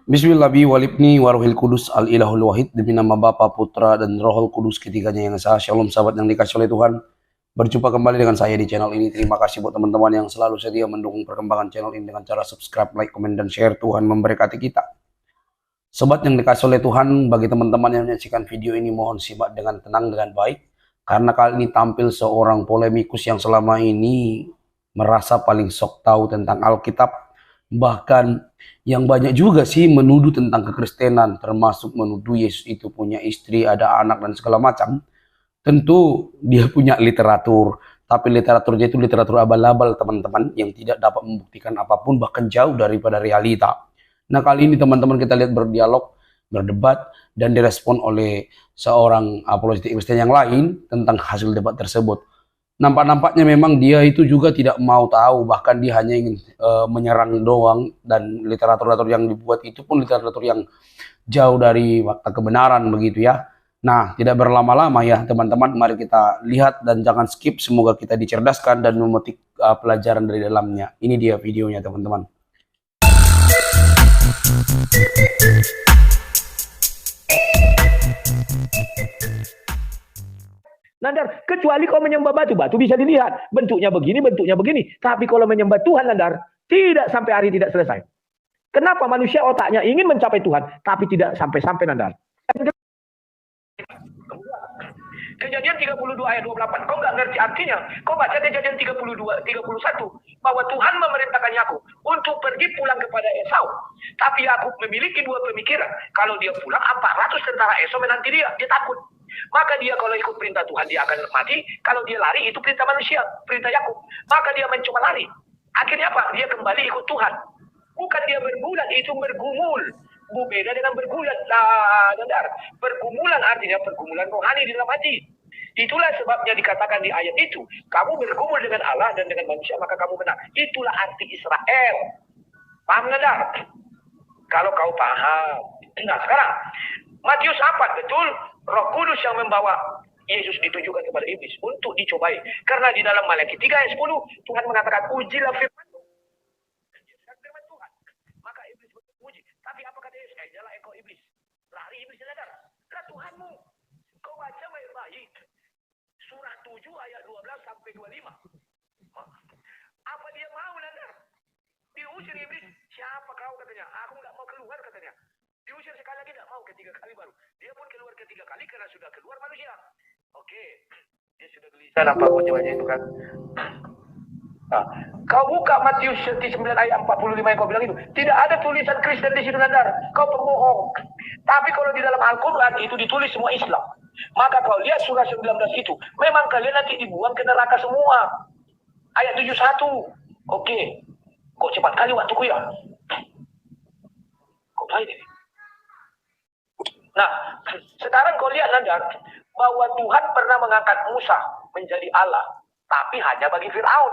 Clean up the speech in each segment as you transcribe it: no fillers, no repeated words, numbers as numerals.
Bismillahi walibni warohil kudus al ilahul wahid, demi nama Bapa, Putra, dan Rohul Kudus ketiganya yang esa. Shalom sahabat yang dikasih oleh Tuhan. Berjumpa kembali dengan saya di channel ini. Terima kasih buat teman-teman yang selalu setia mendukung perkembangan channel ini dengan cara subscribe, like, komen, dan share. Tuhan memberkati kita. Sobat yang dikasih oleh Tuhan, bagi teman-teman yang menyaksikan video ini, mohon simak dengan tenang, dengan baik. Karena kali ini tampil seorang polemikus yang selama ini merasa paling sok tahu tentang Alkitab. Bahkan yang banyak juga sih menuduh tentang kekristenan, termasuk menuduh Yesus itu punya istri, ada anak, dan segala macam. Tentu dia punya literatur, tapi literaturnya itu literatur abal-abal teman-teman, yang tidak dapat membuktikan apapun, bahkan jauh daripada realita. Nah, kali ini teman-teman kita lihat berdialog, berdebat, dan direspon oleh seorang apologetik Kristen yang lain tentang hasil debat tersebut. Nampak-nampaknya memang dia itu juga tidak mau tahu, bahkan dia hanya ingin menyerang doang, dan literatur-literatur yang dibuat itu pun literatur yang jauh dari fakta kebenaran begitu ya. Nah, tidak berlama-lama ya teman-teman, mari kita lihat dan jangan skip, semoga kita dicerdaskan dan memetik pelajaran dari dalamnya. Ini dia videonya teman-teman. Nandar, kecuali kau menyembah batu, batu bisa dilihat bentuknya begini. Tapi kalau menyembah Tuhan, Nandar, tidak sampai hari tidak selesai. Kenapa manusia otaknya ingin mencapai Tuhan, tapi tidak sampai-sampai, Nandar? Kejadian 32 ayat 28, kau nggak ngerti artinya. Kau baca Kejadian 31, bahwa Tuhan memerintahkan Yakub untuk pergi pulang kepada Esau. Tapi Yakub memiliki dua pemikiran. Kalau dia pulang, 400 tentara Esau menanti dia takut. Maka dia kalau ikut perintah Tuhan, dia akan mati. Kalau dia lari, itu perintah manusia, perintah Yakub. Maka dia mencoba lari. Akhirnya apa? Dia kembali ikut Tuhan. Bukan dia bergulat, itu bergumul. Beda dengan bergulat. Pergumulan artinya pergumulan rohani di dalam hati. Itulah sebabnya dikatakan di ayat itu, kamu bergumul dengan Allah dan dengan manusia, maka kamu menang. Itulah arti Israel. Paham, Nandar? Kalau kau paham. Nah, sekarang Matius 4, betul, Roh Kudus yang membawa Yesus ditujukan kepada iblis untuk dicobai. Karena di dalam Malaki 3 ayat 10, Tuhan mengatakan, ujilah firman Tuhan. Maka iblis beruji. Tapi apa kata Yesus? Jalan engkau iblis. Lari iblis, Nandar. Nah, Tuhanmu. Kau baca baik-baik. Surah 7 ayat 12 sampai 25. Apa dia mau, Nandar? Diusir iblis. Siapa kau, katanya? Aku nggak mau keluar, katanya. Diusir sekali lagi, tidak mau, ketiga kali baru. Dia pun keluar ketiga kali karena sudah keluar manusia. Oke, dia sudah gelisah nampak wajah-wajah itu kan. Nah, kau buka Matius 9 ayat 45 yang kau bilang itu. Tidak ada tulisan Kristen di situ, Nandar. Kau pembohong. Tapi kalau di dalam Al-Quran itu ditulis semua Islam. Maka kau lihat surah 19 itu. Memang kalian nanti dibuang ke neraka semua. Ayat 71. Oke. Kok cepat kali waktuku ya? Kok baik ini? Nah, sekarang kau lihat, Nandar, bahwa Tuhan pernah mengangkat Musa menjadi Allah, tapi hanya bagi Firaun.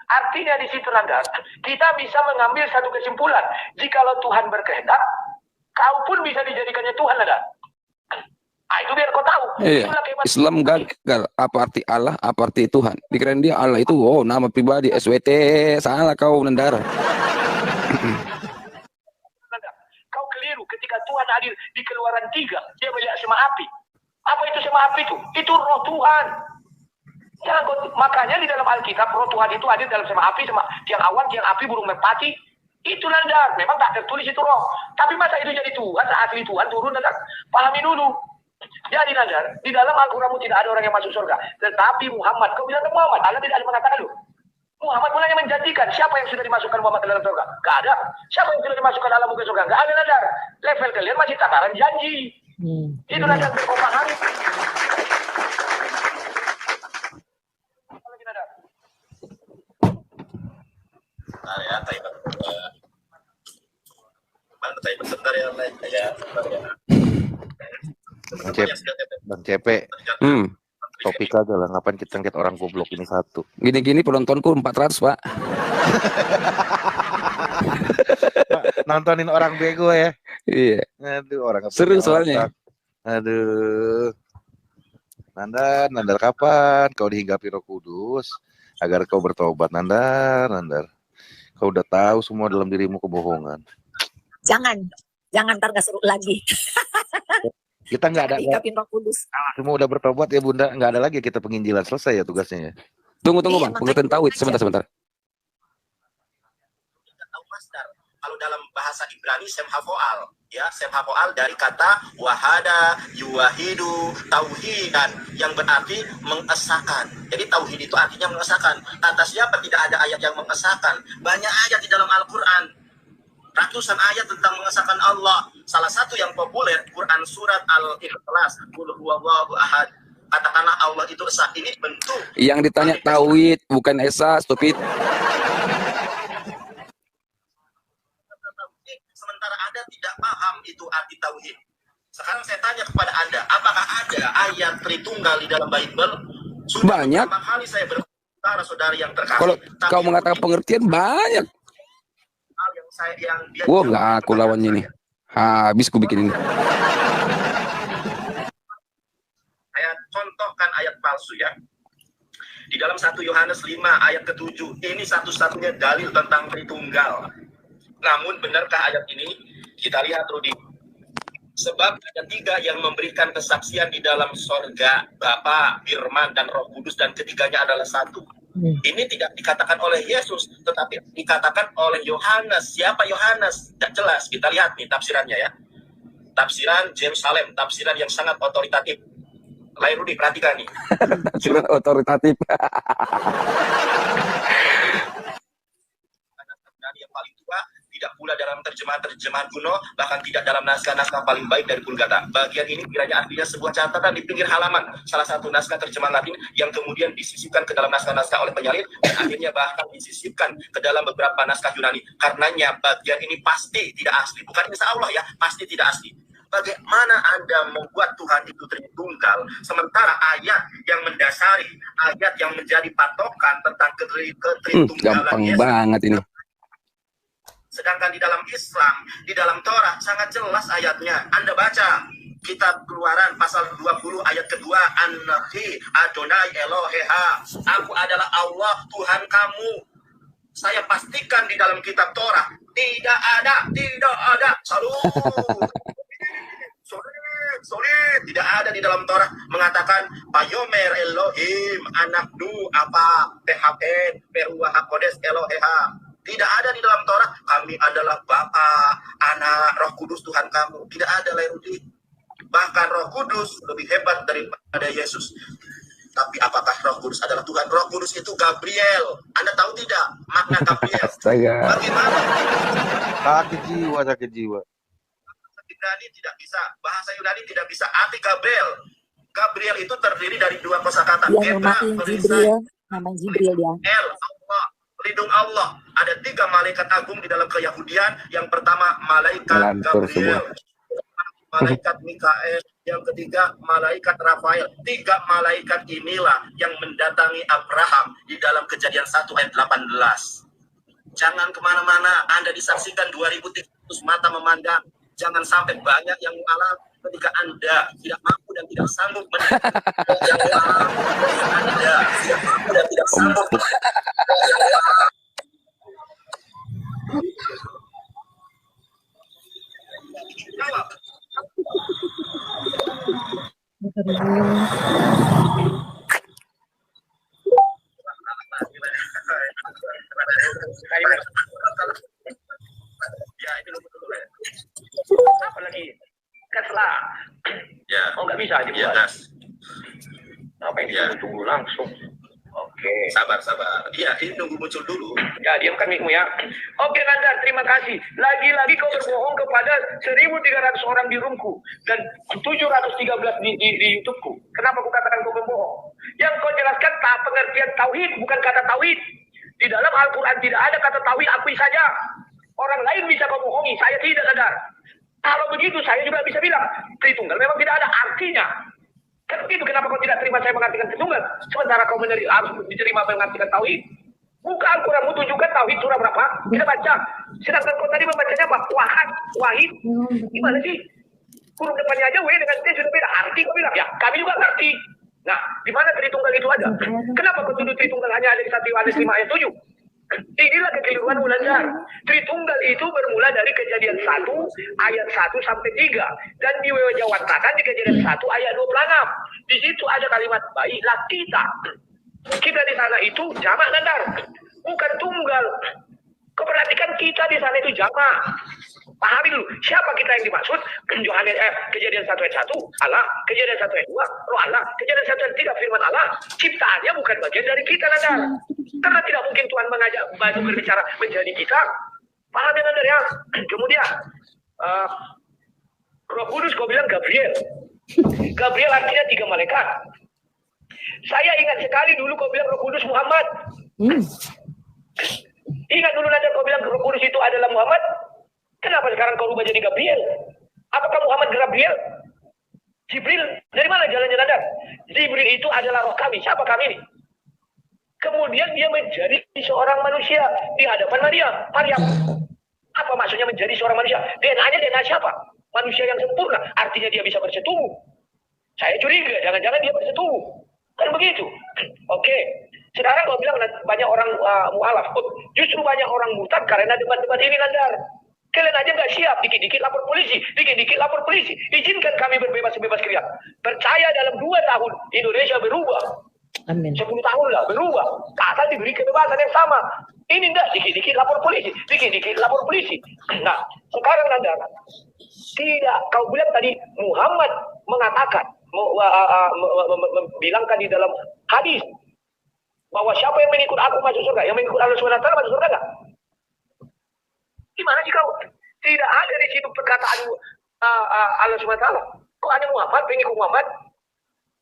Artinya di situ, Nandar, kita bisa mengambil satu kesimpulan. Jikalau Tuhan berkehendak, kau pun bisa dijadikannya Tuhan, Nandar. Nah, itu biar kau tahu. Iya. Islam gagal. Apa arti Allah, apa arti Tuhan? Dikirain dia Allah itu, oh, nama pribadi, SWT. Salah kau, Nandar. Kau keliru ketika Tuhan hadir di Keluaran 3, dia melihat sema api. Apa itu sema api itu? Itu roh Tuhan. Makanya di dalam Alkitab roh Tuhan itu hadir dalam sema api, sama tiang awan, tiang api, burung merpati. Itu, Nandar. Memang tak tertulis itu roh. Tapi masa itu jadi Tuhan, asli Tuhan turun, Nandar. Pahami dulu. Jadi, Nandar, di dalam Al-Quranmu tidak ada orang yang masuk surga. Tetapi Muhammad, kau bilang ke Muhammad, Allah tidak ada mengatakan lu. Muhammad mulanya menjanjikan, siapa yang sudah dimasukkan Muhammad ke dalam surga? Gak ada. Siapa yang sudah dimasukkan Allahmu ke surga? Gak ada, Nandar. Level kalian masih tataran janji. Itu, Nandar, kau pahami. Ya, mana tadi sebentar ya, kayak Bang CP, topik aja lah, ngapain kita ngeliat orang goblok ini satu. Gini-gini penontonku 400, Pak. Pak, nontonin orang bego ya. Iya. Aduh, orang seru soalnya. Aduh. Nandar, kapan kau dihinggapi Roh Kudus agar kau bertobat, Nandar. Kau udah tahu semua dalam dirimu kebohongan. Jangan. Jangan ntar nggak seru lagi. Kita nggak ada, Diikapin Roh Kudus. semua udah bertobat ya Bunda, nggak ada lagi kita penginjilan, selesai ya tugasnya ya. Tunggu Iya, Bang, pengertian makanya tauhid aja. sebentar. Kita tahu masdar. Kalau dalam bahasa Ibrani semhafoal, ya semhafoal dari kata wahada, yuwahidu, tauhidan yang berarti mengesahkan. Jadi tauhid itu artinya mengesahkan. Kata siapa tidak ada ayat yang mengesahkan? Banyak ayat di dalam Al-Qur'an. Ratusan ayat tentang mengesahkan Allah. Salah satu yang populer Quran surat Al-Ikhlas, Qul huwallahu ahad. Katakanlah Allah itu esa. Ini bentuk Yang ditanya tauhid bukan esa, stupid. sementara Anda tidak paham itu arti tauhid. Sekarang saya tanya kepada Anda, apakah ada ayat Tritunggal di dalam Bible? Sudah Banyak. beberapa kali saya berbicara, saudara yang terkasih. Kalau Tapi kau mengatakan pengertian banyak. hal yang saya yang dia Wah, jawab nggak aku kepada lawannya saya. nih. Habis ku bikin ini. Saya contohkan ayat palsu ya. Di dalam 1 Yohanes 5 ayat ke-7, ini satu-satunya dalil tentang Tritunggal. Namun benarkah ayat ini? Kita lihat Rudi. Sebab ada 3 yang memberikan kesaksian di dalam sorga, Bapa, Firman, dan Roh Kudus, dan ketiganya adalah satu. Ini tidak dikatakan oleh Yesus, tetapi dikatakan oleh Yohanes. Siapa Yohanes? Tidak jelas. Kita lihat nih tafsirannya ya. Tafsiran James Salem, tafsiran yang sangat otoritatif. Lain Rudi, perhatikan nih. Tafsiran otoritatif. Yang paling tua, tidak pula dalam terjemahan kuno, bahkan tidak dalam naskah-naskah paling baik dari Vulgata. Bagian ini kiranya artinya sebuah catatan di pinggir halaman salah satu naskah terjemahan Latin yang kemudian disisipkan ke dalam naskah-naskah oleh penyalin dan akhirnya bahkan disisipkan ke dalam beberapa naskah Yunani. Karenanya bagian ini pasti tidak asli, bukan insya Allah ya, pasti tidak asli. Bagaimana Anda membuat Tuhan itu Tritunggal, sementara ayat yang mendasari, ayat yang menjadi patokan tentang ketritunggalan Gampang Yesus, banget ini. sedangkan di dalam Islam, di dalam Torah sangat jelas ayatnya. Anda baca kitab Keluaran pasal 20 ayat kedua, An-Nabi Adonai Eloheha, aku adalah Allah Tuhan kamu. Saya pastikan di dalam kitab Torah tidak ada Sulit, tidak ada di dalam Torah mengatakan Payomer Elohim anak du apa PHP Peruah Hakodes Eloheha. Tidak ada di dalam Torah kami adalah Bapa, Anak, Roh Kudus Tuhan kamu. Tidak ada, Lerudi. Bahkan Roh Kudus lebih hebat daripada Yesus. Tapi apakah Roh Kudus adalah Tuhan? Roh Kudus itu Gabriel. Anda tahu tidak makna Gabriel? Astaga. Bagaimana? Sakit jiwa. Yunani tidak bisa, bahasa Yunani tidak bisa. Arti Gabriel. Gabriel itu terdiri dari 2 kosakata. Dia namain Jibril, namanya Jibril dia. Allah, pelindung Allah. Ada 3 malaikat agung di dalam keyahudian. Yang pertama malaikat Melantur Gabriel, malaikat Mikael, yang ketiga malaikat Rafael. 3 malaikat inilah yang mendatangi Abraham di dalam Kejadian 1 ayat 18. Jangan kemana-mana, Anda disaksikan 2300 mata memandang. Jangan sampai banyak yang mengalami ketika Anda tidak mampu dan tidak sanggup Anda tidak mampu dan tidak sanggup jawab. Ya, itu dulu ya. Apa lagi? Gas lah. Ya. Oh, nggak bisa dibuat. Ya, gas. Apa ini? Ya. Tunggu langsung. Oke. Sabar. Iya, ini nunggu muncul dulu. Ya, diamkan mic-mu ya. Oke, Nanda, terima kasih. Lagi-lagi kau berbohong kepada 1.300 orang di roomku dan 713 di YouTube-ku. Kenapa kau katakan kau berbohong? Yang kau jelaskan pengertian tauhid, bukan kata tauhid. Di dalam Al-Quran tidak ada kata tauhid, akui saja. Orang lain bisa kau bohongi, saya tidak sadar. Kalau begitu, saya juga bisa bilang, Tritunggal memang tidak ada artinya. Kan begitu, kenapa kau tidak terima saya mengartikan Tritunggal? Sementara kau harus diterima mengartikan tauhid. Buka Al-Quranmu, tunjukkan tauhid surah berapa, kita baca. Sedangkan kau tadi membacanya apa? Wahid. Gimana sih? Huruf depannya aja, W dengan T sudah beda. Arti kau bilang, ya kami juga ngerti. Nah, di mana Tritunggal itu ada? Kenapa kau tuduh Tritunggal hanya ada di 1 Yohanes 5 ayat 7? Inilah kekeliruan Wulandar. Tritunggal itu bermula dari Kejadian 1 ayat 1 sampai 3 dan diwajawatakan di Kejadian 1 ayat 26. Di situ ada kalimat baiklah kita. Kita di sana itu jamak Nandar, bukan tunggal. Kau perhatikan kita di sana itu jamak. Pahami dulu, siapa kita yang dimaksud? Kejadian 1 ayat 1, Allah. Kejadian 1 ayat 2, Roh Allah. Kejadian 1 ayat 3, firman Allah. Ciptaannya bukan bagian dari kita, Nandar. Karena tidak mungkin Tuhan mengajak batu berbicara menjadi kita. Pahami, Nandar ya? Kemudian, Roh Kudus kau bilang Gabriel. Gabriel artinya 3 malaikat. Saya ingat sekali dulu kau bilang Roh Kudus Muhammad. Ingat dulu Nandar kau bilang Roh Kudus itu adalah Muhammad. Kenapa sekarang kau rubah jadi Gabriel? Apakah Muhammad Gabriel? Jibril? Dari mana jalannya Nandar? Jibril itu adalah roh kami. Siapa kami ini? Kemudian dia menjadi seorang manusia di hadapan Maryam. Apa maksudnya menjadi seorang manusia? DNA-nya DNA siapa? Manusia yang sempurna. Artinya dia bisa bersetubuh. Saya curiga, jangan-jangan dia bersetubuh. Kan begitu. Oke. Sekarang kau bilang banyak orang mu'alaf. Justru banyak orang murtad karena debat-debat ini Nandar. Kalian aja nggak siap, dikit-dikit lapor polisi, dikit-dikit lapor polisi. Izinkan kami berbebas-bebas kriak. Percaya dalam 2 tahun Indonesia berubah. Amin. 10 tahun lah berubah. Asal diberi kebebasan yang sama. Ini enggak, dikit-dikit lapor polisi, dikit-dikit lapor polisi. Nah, sekarang Nandar, tidak, kau bilang tadi Muhammad mengatakan, bilangkan di dalam hadis, bahwa siapa yang mengikut aku masuk surga, yang mengikut Allah SWT masuk surga enggak? Gimana sih kau? Tidak ada di situ perkataan Allah SWT. Kok hanya Muhammad, pengikut Muhammad?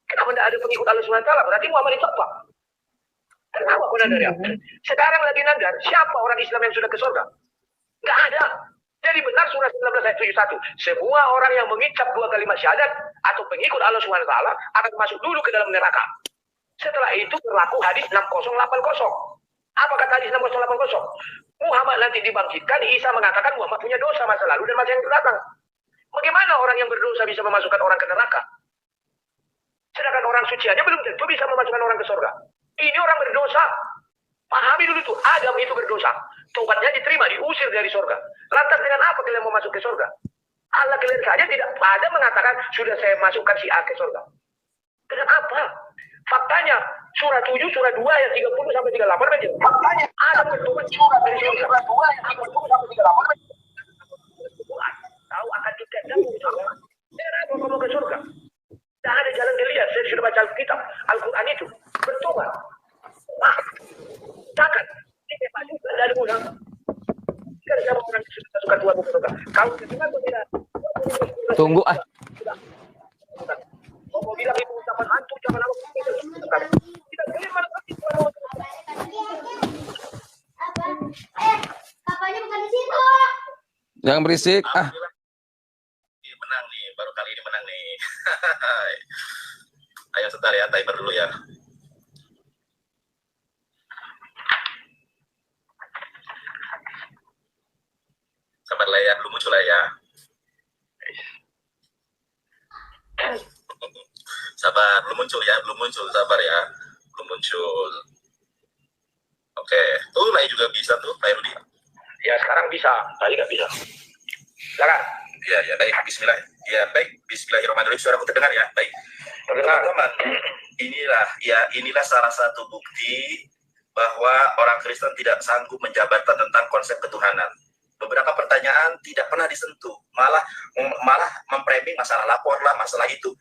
Kenapa tidak ada pengikut Allah SWT? Berarti Muhammad itu apa? Kenapa kau Nandar ya? Sekarang lagi Nandar, siapa orang Islam yang sudah ke surga? Nggak ada. Jadi benar surah 19 ayat 71. Semua orang yang mengucap 2 kalimat syahadat atau pengikut Allah SWT akan masuk dulu ke dalam neraka. Setelah itu berlaku hadis 6080. Apa kata hadis 6080? Muhammad nanti dibangkitkan, Isa mengatakan Muhammad punya dosa masa lalu dan masa yang datang. Bagaimana orang yang berdosa bisa memasukkan orang ke neraka? Sedangkan orang suci aja belum tentu bisa memasukkan orang ke surga. Ini orang berdosa. Pahami dulu itu, Adam itu berdosa. Tobatnya diterima, diusir dari surga. Lantas dengan apa kalian mau masuk ke surga? Allah kalian saja tidak ada mengatakan sudah saya masukkan si A ke surga. Dengan apa? Faktanya surah 7, surah 2 ayat 30 sampai 38 aja. Faktanya Adam bertobat surah dari surga. Surah 2 ayat 30 sampai 38. Tahu akan dikatakan ke surga. Kenapa kamu ke surga? Tidak ada jalan dilihat. Saya sudah baca Alkitab, Al-Quran itu bertobat. Takkan ini masuk dari mudah. Karena siapa orang yang sudah suka Tuhan ke surga? Kalau tidak tidak. Tunggu Mau bilang itu ucapan hantu, jangan apa tidak boleh melengkapi Tuhan. Kapalnya bukan di situ. Jangan berisik. Menang nih, baru kali ini menang nih. Ayo sebentar ya, timer dulu ya. Sabar lah ya, belum muncul lah ya. Sabar, belum muncul ya, belum muncul, sabar ya, belum muncul. Oke, tuh Lai juga bisa tuh, Lai Rudi. Ya sekarang bisa, tadi nggak bisa. Silakan. Ya, baik, Bismillah. Ya, baik, Bismillahirrahmanirrahim. Suaraku terdengar ya, baik. Terdengar. Teman-teman, inilah salah satu bukti bahwa orang Kristen tidak sanggup menjabarkan tentang konsep ketuhanan. Beberapa pertanyaan tidak pernah disentuh, malah memframing masalah lapor lah, masalah itu.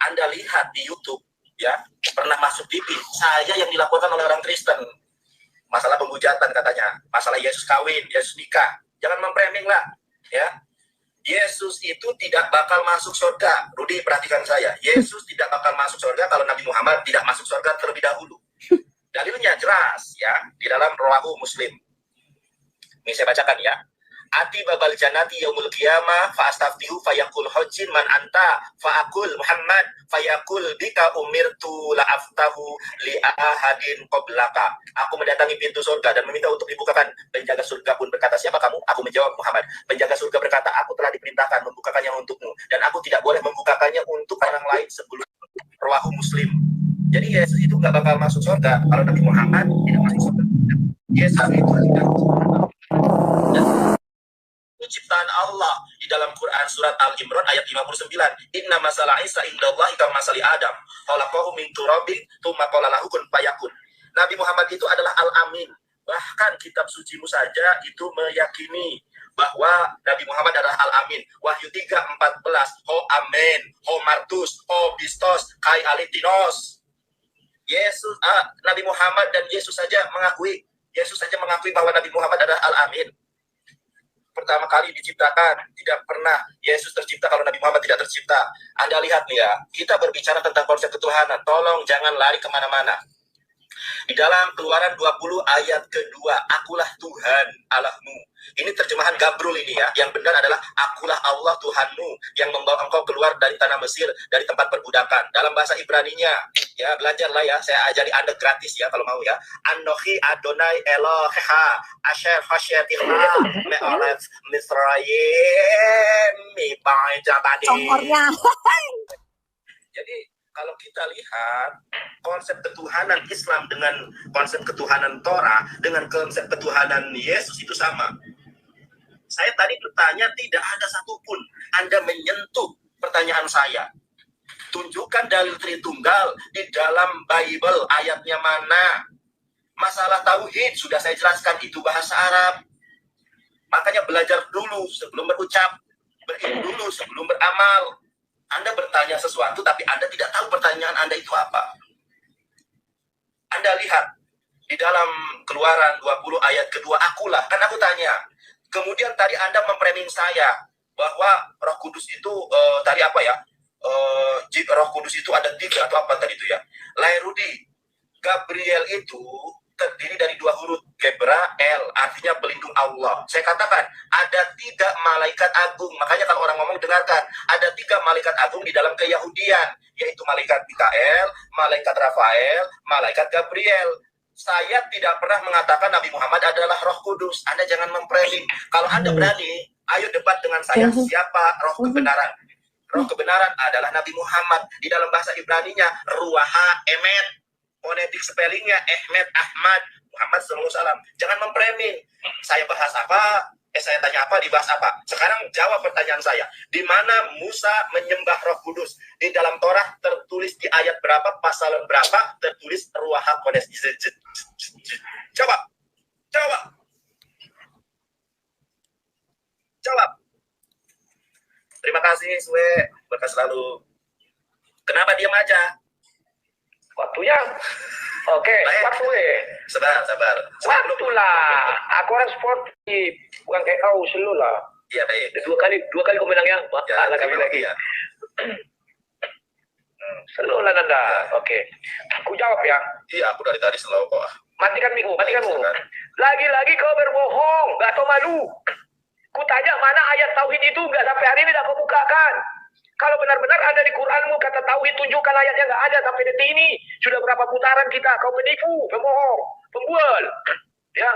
Anda lihat di YouTube, ya, pernah masuk TV, saya yang dilaporkan oleh orang Kristen. Masalah pemujatan katanya, masalah Yesus kawin, Yesus nikah. Jangan memframing lah, ya. Yesus itu tidak bakal masuk surga. Rudi, perhatikan saya. Yesus tidak bakal masuk surga kalau Nabi Muhammad tidak masuk surga terlebih dahulu. Dalilnya jelas, ya, di dalam Rawahu Muslim. Ini saya bacakan ya. Ati babal janati yaumul qiyamah fa'astaftihu fayaqul hajjin man anta fa'akul Muhammad fayaqul bika umirtu la'aftahu li ahadin qablaka. Aku mendatangi pintu surga dan meminta untuk dibukakan. Penjaga surga pun berkata, siapa kamu? Aku menjawab, Muhammad. Penjaga surga berkata, aku telah diperintahkan membukakannya untukmu dan aku tidak boleh membukakannya untuk orang lain sebelum. Rawahu Muslim. Jadi Yesus itu nggak bakal masuk surga kalau Nabi Muhammad tidak masuk surga. Yesus itu tidak ciptaan Allah di dalam Quran surat Al-Imran ayat 59. Inna masalah Isa indallahi kama masali Adam. Khalaqahu min turabin tsumma qala lahu kun fayakun. Nabi Muhammad itu adalah Al-Amin. Bahkan kitab sucimu saja itu meyakini bahwa Nabi Muhammad adalah Al-Amin. Wahyu 3:14. Ho amen, ho martus, ho bistos, kai alitinos. Yesus, Nabi Muhammad dan Yesus saja mengakui bahwa Nabi Muhammad adalah Al-Amin. Pertama kali diciptakan, tidak pernah Yesus tercipta kalau Nabi Muhammad tidak tercipta. Anda lihat nih ya, kita berbicara tentang konsep ketuhanan, tolong jangan lari kemana-mana. Di dalam Keluaran 20 ayat kedua, akulah Tuhan Allahmu. Ini terjemahan Gabrul ini ya. Yang benar adalah akulah Allah Tuhanmu yang membawa engkau keluar dari tanah Mesir, dari tempat perbudakan. Dalam bahasa Ibraninya, ya belajarlah ya. Saya ajari Anda gratis ya kalau mau ya. Anochi Adonai Elohecha Asher Hoshetirha Me'olet Misrayim Mibai Jabadi. Jadi kalau kita lihat konsep ketuhanan Islam dengan konsep ketuhanan Torah dengan konsep ketuhanan Yesus itu sama. Saya tadi bertanya, tidak ada satupun Anda menyentuh pertanyaan saya. Tunjukkan dalil Tritunggal di dalam Bible, ayatnya mana? Masalah tauhid sudah saya jelaskan, itu bahasa Arab. Makanya belajar dulu sebelum berucap, berilmu dulu sebelum beramal. Anda bertanya sesuatu tapi Anda tidak tahu pertanyaan Anda itu apa. Anda lihat di dalam Keluaran 20 ayat kedua, akulah, kan aku tanya. Kemudian tadi Anda memframing saya bahwa Roh Kudus itu tadi apa ya? Roh Kudus itu ada 3 atau apa tadi itu ya? Lairudi, Gabriel itu terdiri dari 2 huruf, Gebrael, artinya pelindung Allah. Saya katakan, ada 3 malaikat agung. Makanya kalau orang ngomong dengarkan, ada 3 malaikat agung di dalam keyahudian, yaitu malaikat Mikael, malaikat Rafael, malaikat Gabriel. Saya tidak pernah mengatakan Nabi Muhammad adalah Roh Kudus. Anda jangan memframing. Kalau Anda berani, ayo debat dengan saya, siapa Roh kebenaran. Roh kebenaran adalah Nabi Muhammad. Di dalam bahasa Ibraninya, Ruaha Emet. Fonetik spellingnya Ahmed, Ahmad, Muhammad SAW. Jangan memframing. Saya bahas apa, saya tanya apa, dibahas apa. Sekarang jawab pertanyaan saya. Di mana Musa menyembah Roh Kudus? Di dalam Torah tertulis di ayat berapa, pasal berapa, tertulis Ruaha Kodes. Coba. Terima kasih, Sue. Berkah selalu. Kenapa diam aja? Waktunya. Oke, waktu Sabar. Waktulah. Aku orang sportif, bukan kayak kau selalu lah. Iya, baik. Dua kali kau menang ya. Kami lagi. Ya. Selalu lah Nanda. Oke. Aku jawab ya. Iya, aku dari tadi selalu kok. Matikan Miku. Lagi-lagi kau berbohong, gak tau malu. Ku tanya mana ayat tauhid itu, nggak sampai hari ini kau bukakan. Kalau benar-benar ada di Quranmu kata tauhid, tunjukkan ayatnya. Nggak ada sampai detik ini. Sudah berapa putaran kita? Kau penipu, pembohong, pembual. Ya.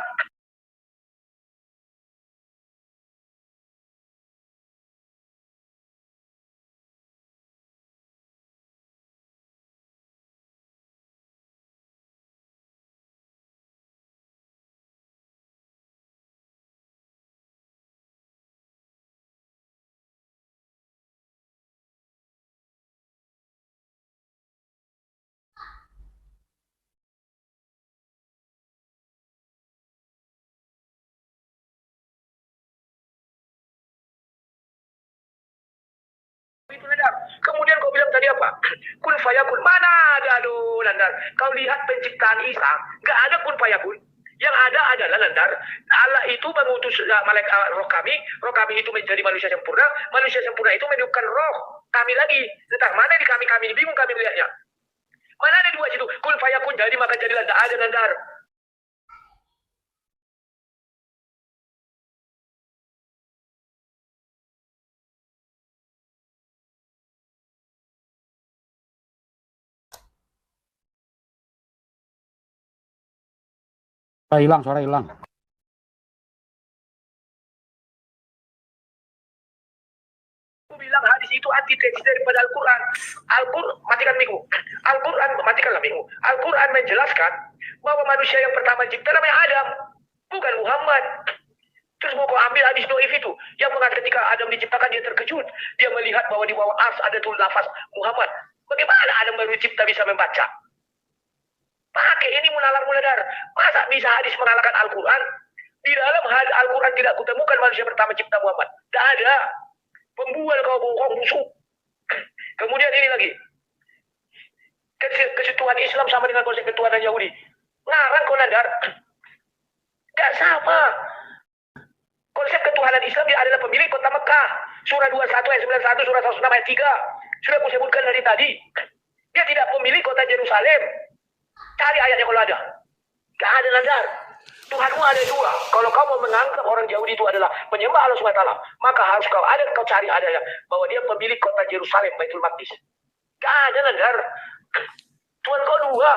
Itu Nandar. Kemudian kau bilang tadi apa? Kun fayakun. Mana ada, aduh Nandar. Kau lihat penciptaan Isa, nggak ada kun fayakun. Yang ada adalah Nandar, Allah itu mengutus malaikat roh kami itu menjadi manusia sempurna itu meniupkan roh kami lagi. Entah mana di kami bingung kami melihatnya. Mana ada 2 situ? Kun fayakun, jadi maka jadilah, tidak ada Nandar. Suara hilang. Aku bilang hadis itu antitesis daripada Al-Quran. Matikan Miku. Al-Quran menjelaskan bahwa manusia yang pertama cipta namanya Adam. bukan Muhammad. Terus mau kau ambil hadis doif itu yang mengatakan ketika Adam diciptakan dia terkejut, dia melihat bahwa di bawah ars ada tuh lafaz Muhammad. Bagaimana Adam baru dicipta bisa membaca? Pakai ini munalar-munadar. Masa bisa hadis mengalahkan Al-Quran? Di dalam Al-Quran tidak kutemukan manusia pertama cipta Muhammad. Tidak ada. Pembual kau bohong busuk. Kemudian ini lagi. Kesetuhan Islam sama dengan konsep ketuhanan Yahudi. Ngarang kau nadar. Tidak sama. Konsep ketuhanan Islam dia adalah pemilik kota Mekah. Surah 21 ayat 91, surah 106 ayat 3. Sudah aku sebutkan dari tadi. Dia tidak pemilik kota Yerusalem. Cari ayatnya kalau ada. Gak ada nazar. Tuhanmu ada dua. Kalau kau mau menganggap orang Yahudi itu adalah penyembah Allah SWT, maka harus kau cari adanya bahwa dia pemilik kota Yerusalem, Baitul Maqdis. Gak ada nazar. Tuhan kau dua.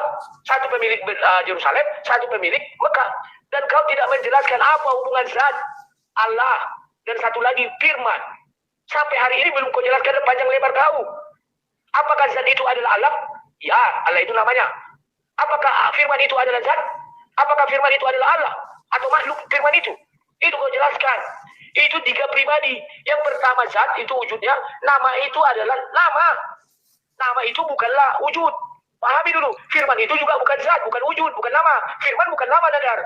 Satu pemilik Yerusalem, satu pemilik Mekah. Dan kau tidak menjelaskan apa hubungan zat Allah dan satu lagi firman. Sampai hari ini belum kau jelaskan panjang lebar kau. Apakah zat itu adalah Allah? Ya, Allah itu namanya. Apakah firman itu adalah zat? Apakah firman itu adalah Allah? Atau makhluk firman itu? Itu kau jelaskan. Itu tiga pribadi. Yang pertama zat itu wujudnya. Nama itu adalah nama. Nama itu bukanlah wujud. Pahami dulu. Firman itu juga bukan zat, bukan wujud, bukan nama. Firman bukan nama, nadar.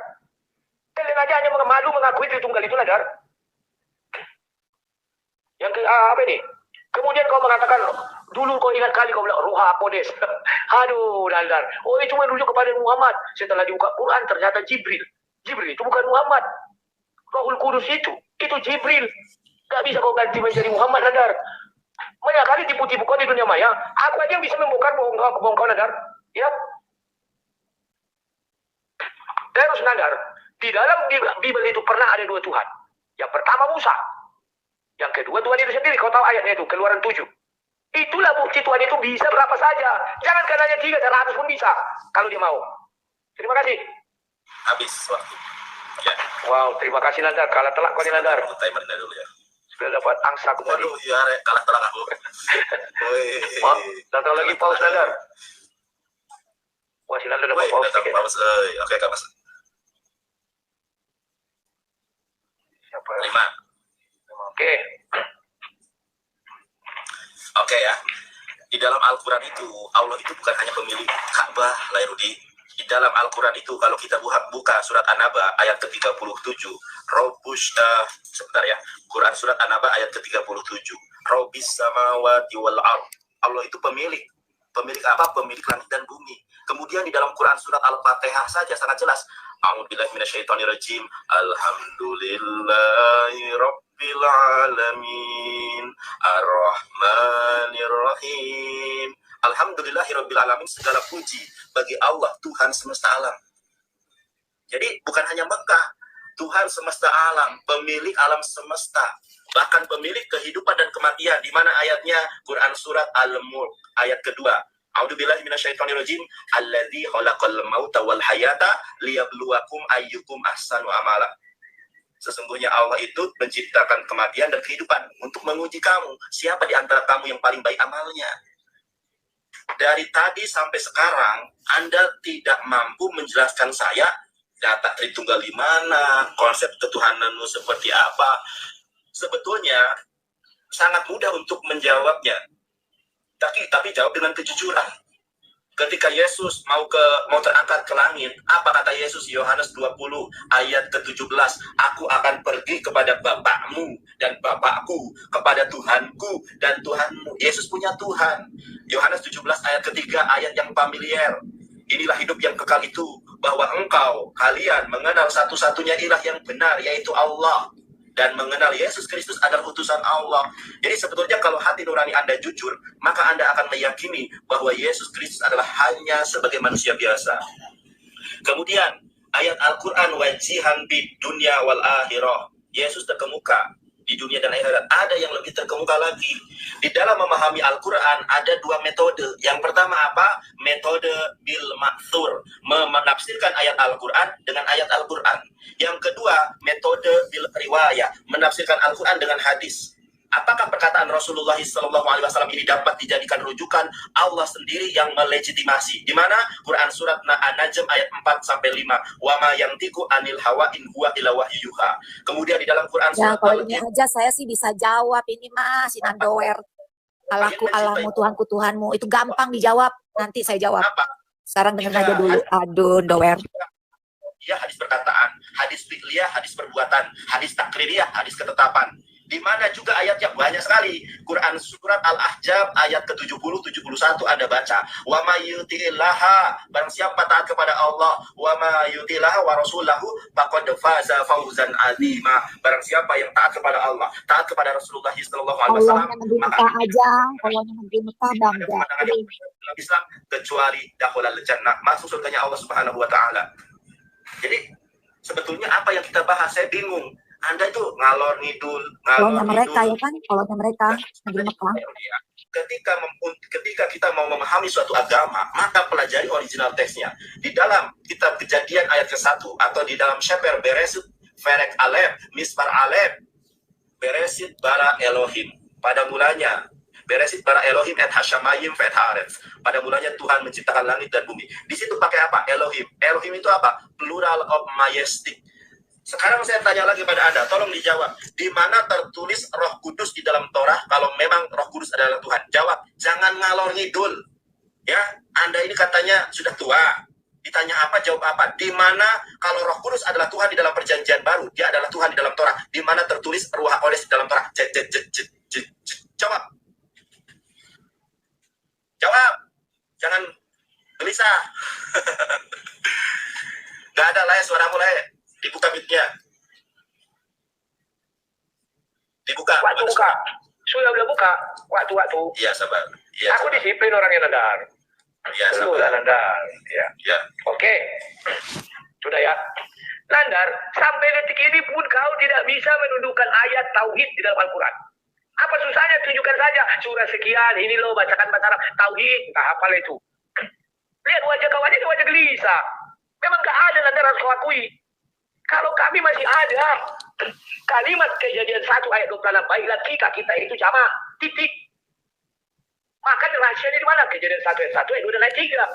Kalian aja hanya malu mengakui Tritunggal itu, nadar. Yang apa ini? Kemudian kau mengatakan, dulu kau ingat kali kau bilang Ruha Kodes. Aduh, nadar. Oh, itu merujuk kepada Muhammad. Setelah dibuka Quran ternyata Jibril. Jibril itu bukan Muhammad. Rohul Kudus itu Jibril. Gak bisa kau ganti menjadi Muhammad, nadar. Banyak kali tipu-tipu kau di dunia maya. Aku aja yang bisa membongkar bohong kau, nadar. Ya. Terus, nadar. Di dalam Bible itu pernah ada dua Tuhan. Yang pertama Musa. Yang kedua Tuhan itu sendiri. Kau tahu ayatnya itu, Keluaran 7. Itulah bukti Tuhan itu bisa berapa saja. Jangan hanya 300 pun bisa. Kalau dia mau. Terima kasih. Habis waktu. Ya. Wow, terima kasih, Nadar. Kalah telak kau, Nadar. Timernya dulu ya. Sudah dapat angsa aku tadi. Waduh, ya, kalah telak aku. Wah, datang lagi paus, Nadar. Wah, si Nadar dapat paus. Paus. Oke, Kak Mas. Siapa? 5. Oke. Oke ya. Di dalam Al-Quran itu, Allah itu bukan hanya pemilik Ka'bah, Lairudi. Di dalam Al-Quran itu, kalau kita buka surat An-Naba ayat ke-37, sebentar ya, Quran surat An-Naba ayat ke-37, Rabbis samawati wal ard. Allah itu pemilik apa? Pemilik langit dan bumi. Kemudian di dalam Quran surat Al-Fatihah saja sangat jelas. A'udzubillahi minasyaitonirrajim. Alhamdulillahi rabbil alamin. Ar-Rahmanir-Rahim. Alhamdulillahi rabbil alamin, segala puji bagi Allah Tuhan semesta alam. Jadi bukan hanya Mekah, Tuhan semesta alam, pemilik alam semesta, bahkan pemilik kehidupan dan kematian. Di mana ayatnya? Quran surat Al-Mulk ayat kedua. A'udzubillahi minasyaitonirrajim. Alladzi khalaqal mauta wal hayata liyabluwakum ayyukum ahsanu amala. Sesungguhnya Allah itu menciptakan kematian dan kehidupan untuk menguji kamu. Siapa di antara kamu yang paling baik amalnya? Dari tadi sampai sekarang, Anda tidak mampu menjelaskan saya data Tritunggal di mana, konsep ketuhananmu seperti apa. Sebetulnya sangat mudah untuk menjawabnya. Tapi jawab dengan kejujuran. Ketika Yesus mau terangkat ke langit, apa kata Yesus? Yohanes 20 ayat ke-17, aku akan pergi kepada Bapakmu dan Bapakku, kepada Tuhanku dan Tuhanmu. Yesus punya Tuhan. Yohanes 17 ayat ketiga, ayat yang familiar. Inilah hidup yang kekal itu, bahwa kalian mengenal satu-satunya ilah yang benar, yaitu Allah, dan mengenal Yesus Kristus adalah utusan Allah. Jadi sebetulnya kalau hati nurani Anda jujur, maka Anda akan meyakini bahwa Yesus Kristus adalah hanya sebagai manusia biasa. Kemudian ayat Al-Quran, wajihan bid dunya wal akhirah. Yesus terkemuka di dunia dan akhirat. Ada yang lebih terkemuka lagi. Di dalam memahami Al-Quran ada dua metode. Yang pertama apa? Metode bil ma'thur, menafsirkan ayat Al-Quran dengan ayat Al-Quran. Yang kedua, metode bil riwayah, menafsirkan Al-Quran dengan hadis. Apakah perkataan Rasulullah SAW ini dapat dijadikan rujukan? Allah sendiri yang melegitimasi. Di mana? Quran surat An-Najm ayat 4-5. Wa ma yantiqu anil hawa in huwa illa wahyuha. Kemudian di dalam Quran Ya, surat kalau ini aja saya sih bisa jawab ini Mas, Inandower. Allahku Allahmu, Tuhanku Tuhanmu. Itu gampang dijawab. Nanti saya jawab. Apa? Sekarang dengerin aja dulu. Aduh, Dower. Ya, hadis perkataan, hadis fi'liyah, hadis perbuatan, hadis takririyah, hadis ketetapan. Di mana juga ayatnya banyak sekali. Quran surat Al-Ahzab ayat ke-70 71 Anda baca. Wa may yuti'illaha, barang siapa taat kepada Allah, wa may yuti'illaha wa rasulahu faqad faza fawzan azima. Barang siapa yang taat kepada Allah, taat kepada Rasulullah sallallahu alaihi wasallam, maka aja, Allahnya negeri Mekah bangga. dalam Islam kecuali dakhulal jannah, masuk surganya Allah Subhanahu wa taala. Jadi sebetulnya apa yang kita bahas saya bingung. Anda itu ngalor ngidul, Kalau mereka ya kan, kalau mereka negeri Mekah. Ketika kita mau memahami suatu agama, maka pelajari original teksnya. Di dalam kitab Kejadian ayat ke-1 atau di dalam Sefer Beresit Ferek Alef, Misbar Alef, Beresit bara Elohim. Pada mulanya Beresit bara Elohim et hashamayim fet haaretz. Pada mulanya Tuhan menciptakan langit dan bumi. Di situ pakai apa? Elohim. Elohim itu apa? Plural of majestic. Sekarang saya tanya lagi pada Anda, tolong dijawab. Di mana tertulis Roh Kudus di dalam Torah kalau memang Roh Kudus adalah Tuhan? Jawab, jangan ngalor ngidul. Ya, Anda ini katanya sudah tua. Ditanya apa, jawab apa. Di mana kalau Roh Kudus adalah Tuhan di dalam Perjanjian Baru, dia adalah Tuhan di dalam Torah. Di mana tertulis Ruach Kodes di dalam Torah? Jawab. Jawab. Jangan gelisah. Gak ada lah ya, suara mulai. Dibuka mic-nya. Dibuka. Waktu buka. Sudah buka. Waktu. Iya, sabar. Ya, Aku disiplin orangnya, Nandar. Iya, Sudah, sabar. Nandar. Ya. Ya. Oke. Sudah ya. Nandar, sampai detik ini pun kau tidak bisa menundukkan ayat tauhid di dalam Al-Quran. Apa susahnya? Tunjukkan saja surah sekian, ini loh bacakan bahasa Arab tauhid, tak hafal itu. Lihat wajah kau aja, wajah gelisah. Memang gak ada, Nandar, harus kau akui. Kalau kami masih ada kalimat Kejadian 1 ayat 26, baiklah kita itu jamaah, titik. Maka rahasianya di mana? Kejadian 1 ayat 1 ayat 2 dan ayat 3.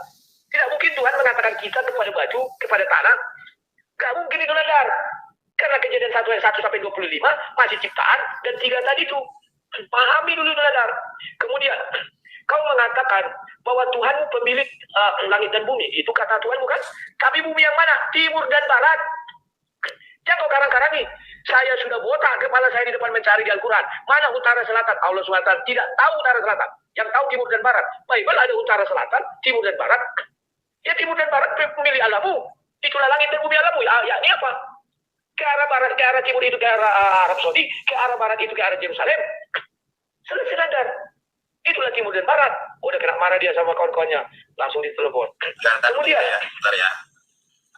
Tidak mungkin Tuhan mengatakan kita kepada batu, kepada tanah. Gak mungkin itu, Nandar. Karena Kejadian 1 ayat 1 sampai 25 masih ciptaan, dan 3 tadi itu. Pahami dulu, Nandar. Kemudian kau mengatakan bahwa Tuhanmu pemilik langit dan bumi. Itu kata Tuhan, bukan? Tapi bumi yang mana? Timur dan barat. Jangan kau karang-karangi. Saya sudah botak kepala saya di depan mencari di Al-Quran. Mana utara selatan? Allah SWT tidak tahu utara selatan. Yang tahu timur dan barat. Bible ada utara selatan, timur dan barat. Ya timur dan barat pemilih Allahmu. Itulah langit dan bumi Allahmu. Ya ini apa? Ke arah barat, ke arah timur itu ke arah Arab Saudi. Ke arah barat itu ke arah Yerusalem. Selesai, Nandar. Itulah timur dan barat. Udah kena marah dia sama kawan-kawannya. Langsung ditelepon. Kemudian ya. Bentar ya.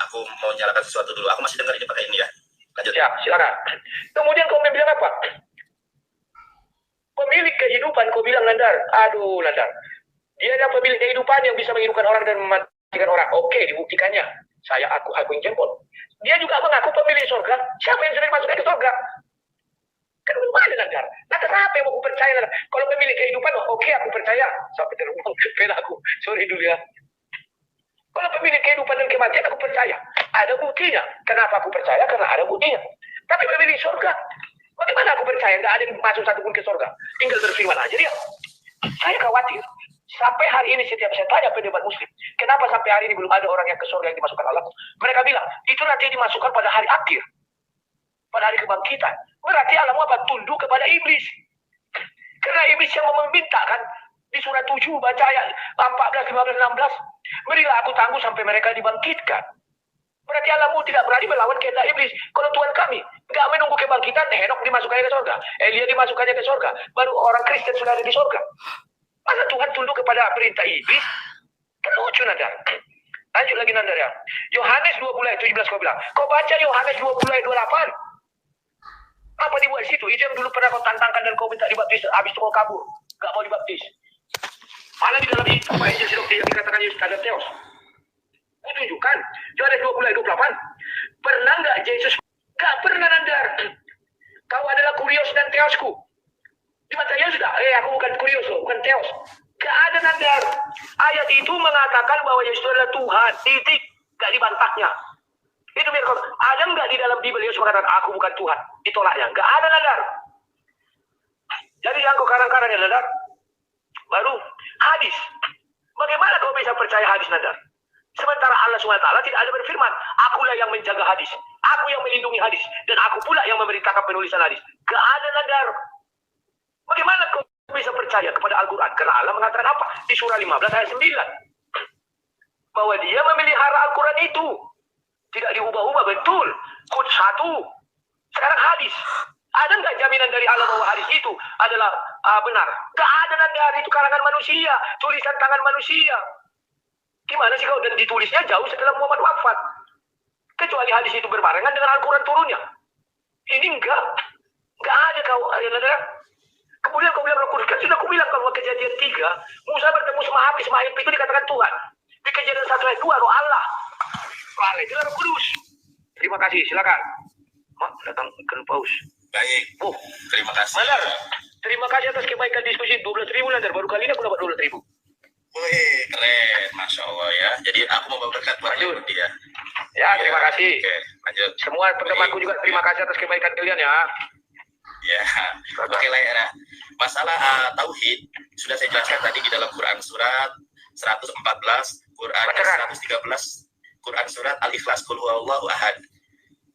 Aku mau nyalakan sesuatu dulu. Aku masih dengar ini pakai ini ya. Lanjut. Ya, silakan. Kemudian kau bilang apa? Pemilik kehidupan, kau bilang, Nandar. Aduh, Nandar. Dia adalah pemilik kehidupan yang bisa menghidupkan orang dan mematikan orang. Oke, dibuktikannya. Saya aku yang jempol. Dia juga mengaku pemilik surga. Siapa yang sudah dimasukkan ke surga? Kan mana, Nandar? Lantas apa yang mau aku percaya, Nandar? Kalau pemilik kehidupan, oke, aku percaya. Sampai terbang pen aku. Sorry dulu ya. Kalau pemilik kehidupan dan kematian, aku percaya. Ada buktinya. Kenapa aku percaya? Karena ada buktinya. Tapi pemilik surga, bagaimana aku percaya? Nggak ada yang masuk satupun ke surga. Tinggal berfirman aja dia. Saya khawatir. Sampai hari ini setiap saya tanya pendebat muslim, kenapa sampai hari ini belum ada orang yang ke surga yang dimasukkan Allah? Mereka bilang, itu nanti dimasukkan pada hari akhir. Pada hari kebangkitan. Berarti Allah apa? Tunduk kepada iblis. Karena iblis yang meminta kan. Di surat 7 baca ayat 14, 15, 16. Berilah aku tangguh sampai mereka dibangkitkan. Berarti Allahmu tidak berani melawan kehendak iblis. Kalau Tuhan kami nggak menunggu kebangkitan, Henok dimasukkannya ke surga, Elia dimasukkannya ke surga, baru orang Kristen sudah ada di surga. Masa Tuhan tunduk kepada perintah iblis? Kan lucu, Nandar. Lanjut lagi, Nandar ya. Yohanes 20 ayat 17 kau bilang. Kau baca Yohanes 20 ayat 28. Apa dibuat situ? Itu yang dulu pernah kau tantangkan dan kau minta dibaptis, habis itu kau kabur. Gak mau dibaptis. Mana di dalam itu apa yang dikatakan Yesus ada Theos? Tunjukkan. Yohanes 20 ayat 28. Pernah nggak Yesus? Gak pernah, Nandar. Kau adalah Kurios dan Theosku. Di mata Yesus sudah, aku bukan kurioso, bukan teos. Gak ada nadar. Ayat itu mengatakan bahwa Yesus adalah Tuhan. Titik. Gak dibantahnya. Itu biar ada nggak di dalam Bible Yesus mengatakan aku bukan Tuhan? Ditolaknya. Gak ada nadar. Jadi yang kau karang-karang ya nadar. Baru hadis. Bagaimana kau bisa percaya hadis nadar? Sementara Allah SWT tidak ada berfirman, akulah yang menjaga hadis. Aku yang melindungi hadis. Dan aku pula yang memerintahkan penulisan hadis. Gak ada nadar. Bagaimana kau bisa percaya kepada Al-Quran? Karena Allah mengatakan apa? Di surah 15 ayat 9. Bahwa dia memelihara Al-Quran itu. Tidak diubah-ubah, betul. Quds 1. Sekarang hadis. Ada nggak jaminan dari Allah bahwa hadis itu adalah benar? Gak ada nadar, itu karangan manusia. Tulisan tangan manusia. Gimana sih kau? Dan ditulisnya jauh setelah Muhammad wafat. Kecuali hadis itu berbarengan dengan Al-Quran turunnya. Ini enggak. Enggak ada kau. Kemudian kau bilang Roh Kudus. Sudah aku bilang bahwa kejadian 3, Musa bertemu sama Api, sama ayat itu dikatakan Tuhan. Di kejadian 1 ayat 2, Roh Allah. Allah itu Roh Kudus. Terima kasih, silakan. Mak, datang ke paus. Baik. Terima kasih. Mandar, terima kasih atas kebaikan diskusi 12.000 Mandar. Baru kali ini aku dapat 12.000. Wih, keren. Masya Allah ya. Jadi aku mau berkat buat dia. Ya, terima kasih. Oke, lanjut. Semua teman-temanku juga terima kasih atas kebaikan kalian ya. Ya, oke lah ya. Masalah tauhid sudah saya jelaskan tadi di dalam Quran surat 114, Quran 113, Quran surat Al-Ikhlas, Qul huwallahu ahad.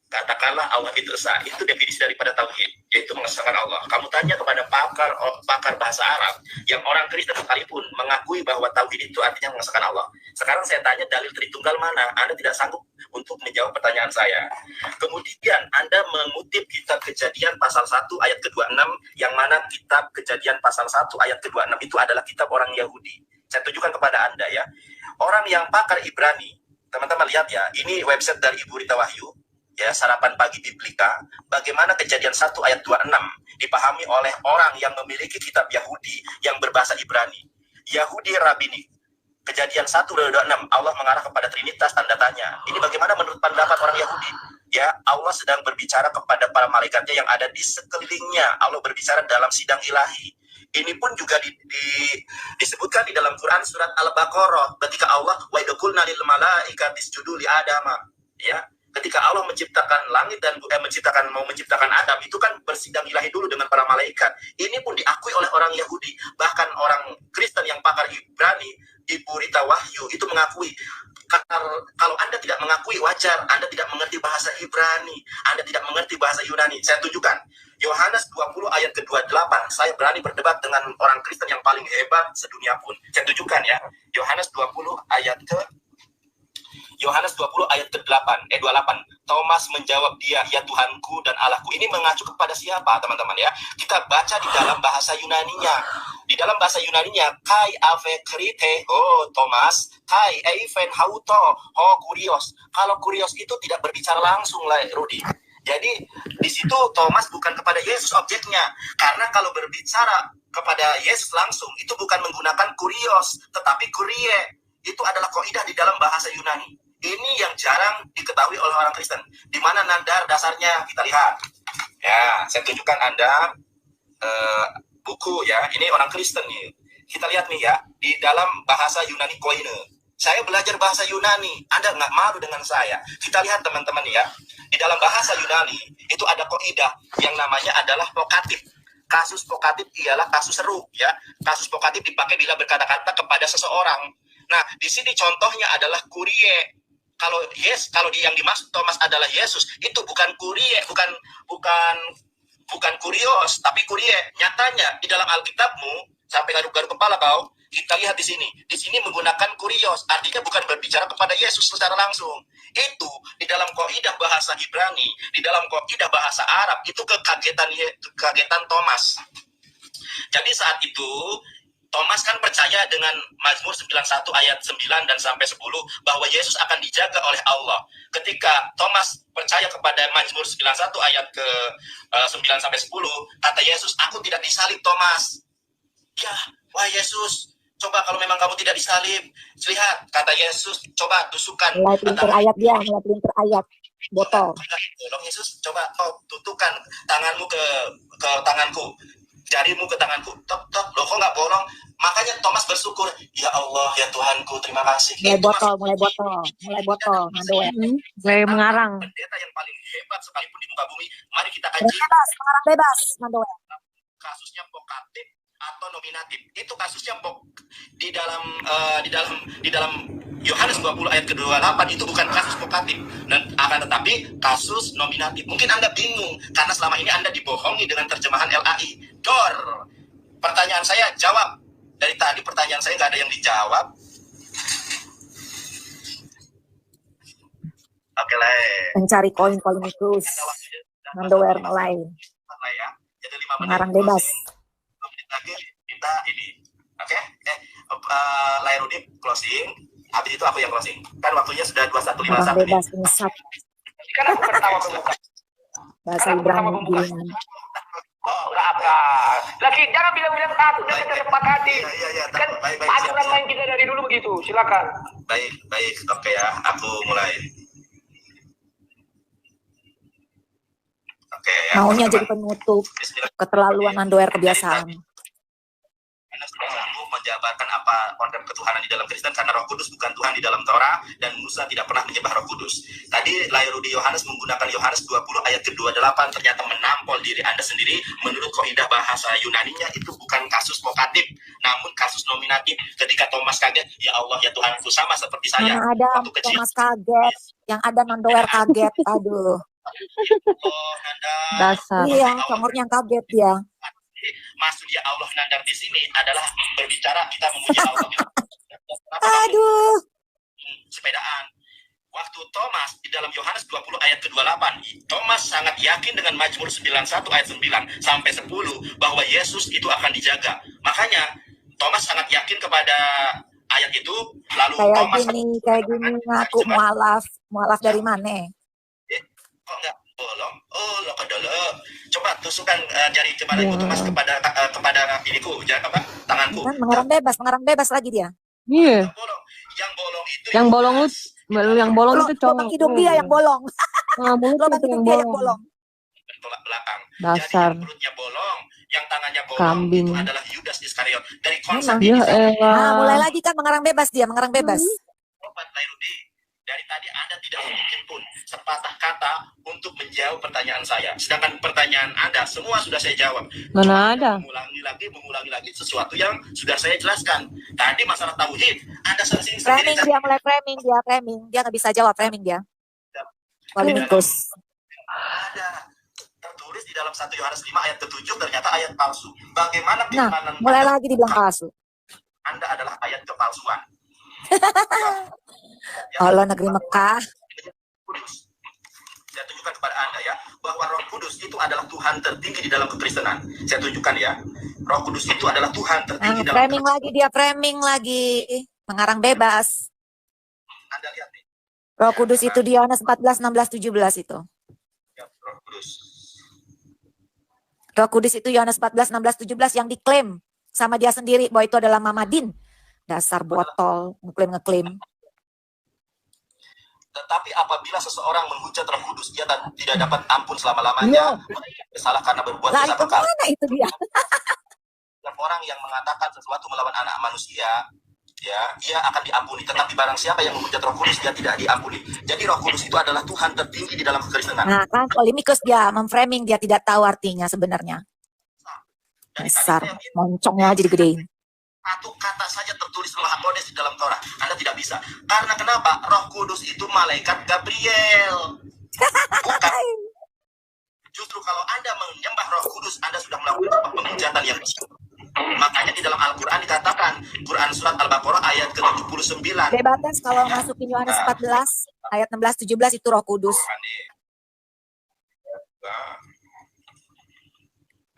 Katakanlah Allah itu esa. Itu definisi daripada tauhid, yaitu mengesahkan Allah. Kamu tanya kepada pakar bahasa Arab yang orang Kristen sekalipun mengakui bahwa tauhid itu artinya mengesahkan Allah. Sekarang saya tanya dalil Tritunggal mana? Anda tidak sanggup untuk menjawab pertanyaan saya. Kemudian Anda mengutip kitab Kejadian pasal 1 ayat ke-26, yang mana kitab Kejadian pasal 1 ayat ke-26 itu adalah kitab orang Yahudi. Saya tunjukkan kepada Anda ya. Orang yang pakar Ibrani, teman-teman lihat ya, ini website dari Ibu Rita Wahyu, ya, Sarapan Pagi Biblika, bagaimana Kejadian 1 ayat 26 dipahami oleh orang yang memiliki kitab Yahudi yang berbahasa Ibrani. Yahudi Rabini. Kejadian 1 ayat 26, Allah mengarah kepada Trinitas tanda tanya. Ini bagaimana menurut pendapat orang Yahudi? Ya, Allah sedang berbicara kepada para malaikatnya yang ada di sekelilingnya. Allah berbicara dalam sidang ilahi. Ini pun juga disebutkan di dalam Quran surat Al-Baqarah ketika Allah wa idh qulna lil malaikati isjudu li Adama. Ya, ketika Allah menciptakan langit dan mau menciptakan Adam, itu kan bersidang ilahi dulu dengan para malaikat. Ini pun diakui oleh orang Yahudi, bahkan orang Kristen yang pakar Ibrani, Ibu Rita Wahyu itu mengakui. Kalau Anda tidak mengakui, wajar. Anda tidak mengerti bahasa Ibrani, Anda tidak mengerti bahasa Yunani. Saya tunjukkan Yohanes 20 ayat ke-28. Saya berani berdebat dengan orang Kristen yang paling hebat sedunia pun. Saya tunjukkan ya, Yohanes 20 ayat ke-28. Thomas menjawab dia, ya Tuhanku dan Allahku. Ini mengacu kepada siapa teman-teman ya? Kita baca di dalam bahasa Yunaninya. Di dalam bahasa Yunaninya, kai ave krite, oh Thomas, kai eifen hauto, oh kurios. Kalau kurios itu tidak berbicara langsung lah, Rudi. Jadi di situ Thomas bukan kepada Yesus objeknya. Karena kalau berbicara kepada Yesus langsung, itu bukan menggunakan kurios, tetapi kurie. Itu adalah kaidah di dalam bahasa Yunani. Ini yang jarang diketahui oleh orang Kristen. Di mana nadar dasarnya kita lihat. Ya, saya tunjukkan Anda buku ya. Ini orang Kristen nih. Kita lihat nih ya, di dalam bahasa Yunani koine. Saya belajar bahasa Yunani. Anda nggak malu dengan saya. Kita lihat teman-teman ya. Di dalam bahasa Yunani itu ada kaidah yang namanya adalah vokatif. Kasus vokatif ialah kasus seru ya. Kasus vokatif dipakai bila berkata-kata kepada seseorang. Nah, di sini contohnya adalah kurie. Kalau yang dimaksud Thomas adalah Yesus, itu bukan kurie, bukan kurios, tapi kurie. Nyatanya di dalam Alkitabmu sampai garuk-garuk kepala kau, kita lihat di sini. Di sini menggunakan kurios, artinya bukan berbicara kepada Yesus secara langsung. Itu di dalam kaidah bahasa Ibrani, di dalam kaidah bahasa Arab, itu kekagetan Thomas. Jadi saat itu Thomas kan percaya dengan Mazmur 91 ayat 9 dan sampai 10 bahwa Yesus akan dijaga oleh Allah. Ketika Thomas percaya kepada Mazmur 91 ayat ke 9 sampai 10, kata Yesus, "Aku tidak disalib, Thomas." Ya, wah Yesus, coba kalau memang kamu tidak disalib, lihat, kata Yesus, coba tusukkan. Mulai pelintir ayat dia, mulai pelintir ayat. Botol. Tolong Yesus, coba kau tutupkan tanganmu ke tanganku. jarimu ke tanganku. Tok, tok. Loh, kok nggak bolong? Makanya Thomas bersyukur. Ya Allah, ya Tuhanku, terima kasih. Mulai botol, Nandower. Mulai mengarang. Pendeta yang paling hebat sekalipun di muka bumi. Mari kita kaji. Mengarang bebas, Nandower. Kasusnya vokatif atau nominatif. Itu kasusnya di dalam Yohanes 20 ayat ke-28 itu bukan kasus vokatif, dan akan tetapi kasus nominatif. Mungkin Anda bingung karena selama ini Anda dibohongi dengan terjemahan LAI. Dor. Pertanyaan saya jawab. Dari tadi pertanyaan saya nggak ada yang dijawab. Oke lah. Mencari koin Polemikus. Nandower mulai. Ya. Jadi 5 menit. Mengarang bebas. 5 menit lagi kita ini. Oke? Lairudin closing. Habis itu aku yang closing. Kan waktunya sudah 21.51. Mengarang bebas, penyesat. Kan aku pertama membuka. Bahasa Ibrani gilingan. Oh, enggak apa. Lagi jangan bilang-bilang takut, kita sepakati. Iya, Kan baik, aturan main kita dari dulu begitu. Silakan. Baik. Oke ya, aku mulai. Oke ya. Maunya jadi penutup. Keterlaluan Nandower kebiasaan. Anda sudah sanggup menjabarkan apa konsep ketuhanan di dalam Kristen karena Roh Kudus bukan Tuhan di dalam Torah dan Musa tidak pernah menyembah Roh Kudus. Tadi Lairudi Yohanes menggunakan Yohanes 20 ayat ke-28 ternyata menampol diri Anda sendiri. Menurut kaidah bahasa Yunaninya itu bukan kasus vokatif namun kasus nominatif. Ketika Thomas kaget, ya Allah ya Tuhanku, sama seperti saya. Mana ada Thomas kaget, yang ada Nandower kaget. Aduh. Oh, Nanda. Dasar. Iya, congornya yang kaget dia. Maksud ya Allah nandar di sini adalah berbicara kita memuji Allah. Aduh. Sepedaan. Waktu Thomas di dalam Yohanes 20 ayat ke-28, Thomas sangat yakin dengan Mazmur 91 ayat 9 sampai 10 bahwa Yesus itu akan dijaga. Makanya Thomas sangat yakin kepada ayat itu. Lalu Kayak gini ngaku mualaf dari mana? Kok nggak bolong? Oh, lo kedolo. Coba tusukkan jari jemariku Thomas kepada iniku, tanganku. Kan mengarang bebas lagi dia. Iya. Yang bolong itu Yang bolong itu cowok. Lubang hidung dia yang bolong. Lubang hidung dia yang bolong. Bertolak belakang. Dasar. Jadi yang perutnya bolong, yang tangannya bolong Kambing. itu adalah Yudas Iskariot. Dari konsep Memang. ini Nah, mulai lagi kan mengarang bebas dia, mengarang bebas. Sobat Lairudi, dari tadi Anda tidak sedikit pun sepatah kata untuk menjawab pertanyaan saya. Sedangkan pertanyaan Anda semua sudah saya jawab. Mana ada? Mengulangi lagi sesuatu yang sudah saya jelaskan. Tadi masalah tauhid, Anda sering Framing dia mulai framing. Dia nggak bisa jawab framing dia. Polemikus. Ada tertulis di dalam 1 Yohanes 5 ayat ke-7 ternyata ayat palsu. Bagaimana keimanan mulai lagi dibilang palsu. Anda adalah ayat kepalsuan. Allah negeri Mekah. Saya tunjukkan kepada Anda ya, bahwa Roh Kudus itu adalah Tuhan tertinggi di dalam kekristenan. Saya tunjukkan ya, Roh Kudus itu adalah Tuhan tertinggi dalam Framing lagi. Mengarang bebas. Anda lihat nih. Roh Kudus itu di Yohanes 14, 16, 17 itu. Ya, Roh Kudus. Roh Kudus itu Yohanes 14, 16, 17 yang diklaim sama dia sendiri bahwa itu adalah Mamadin. Dasar botol, ngeklaim. Tetapi apabila seseorang menghujat Roh Kudus, dia tidak dapat ampun selama-lamanya. Bersalah karena berbuat dosa perkara. Mana itu dia? Dan orang yang mengatakan sesuatu melawan anak manusia, ya, dia akan diampuni. Tetapi barang siapa yang menghujat Roh Kudus, dia tidak diampuni. Jadi Roh Kudus itu adalah Tuhan tertinggi di dalam kekristenan. Nah, kan polemikus dia memframing, dia tidak tahu artinya sebenarnya. Dasar, moncongnya jadi gedein. Satu kata saja tertulis Maha Kodes di dalam Torah. Anda tidak bisa. Karena kenapa? Roh Kudus itu malaikat Gabriel. Bukan. Justru kalau Anda menyembah Roh Kudus, Anda sudah melakukan penghujatan yang besar. Makanya di dalam Al-Quran dikatakan, Quran surat Al-Baqarah ayat ke-79. Debates kalau masukin Yohanes 14, ayat 16, 17 itu Roh Kudus.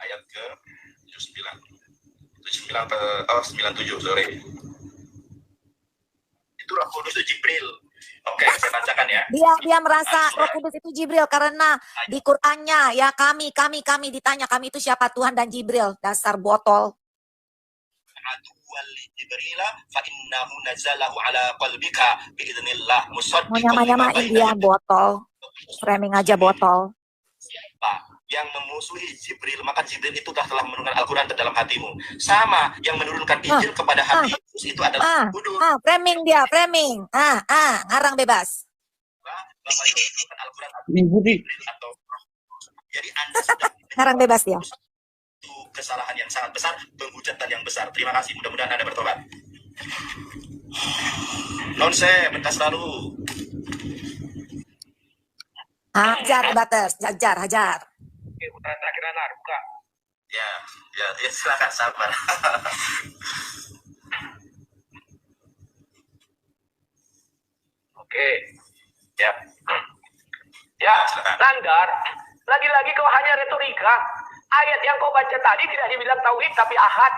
Ayat ke-79. 97, sorry. Itu Roh Kudus itu Jibril. Oke, saya bacakan ya. Dia merasa Roh Kudus itu Jibril karena di Qur'annya ya kami ditanya kami itu siapa, Tuhan dan Jibril. Dasar botol. Mau nyamain dia botol. Framing aja botol. Siapa yang memusuhi Jibril, maka Jibril itu telah menurunkan Al-Quran ke dalam hatimu. Sama yang menurunkan Injil kepada hati Yesus itu adalah Kudus. Framing dia, framing. Ngarang bebas. Bapak yang menurunkan Al-Quran atau jadi Anda sudah Ngarang bebas dia. itu kesalahan yang sangat besar, penghujatan yang besar. Terima kasih, mudah-mudahan Anda bertobat. Nonse, pentas lalu. Hajar batas, hajar. Oke, putaran terakhir Anar, buka. Ya, silakan sabar. Oke. Ya. Ya, Nandar. Lagi-lagi kau hanya retorika. Ayat yang kau baca tadi tidak dibilang tauhid tapi ahad.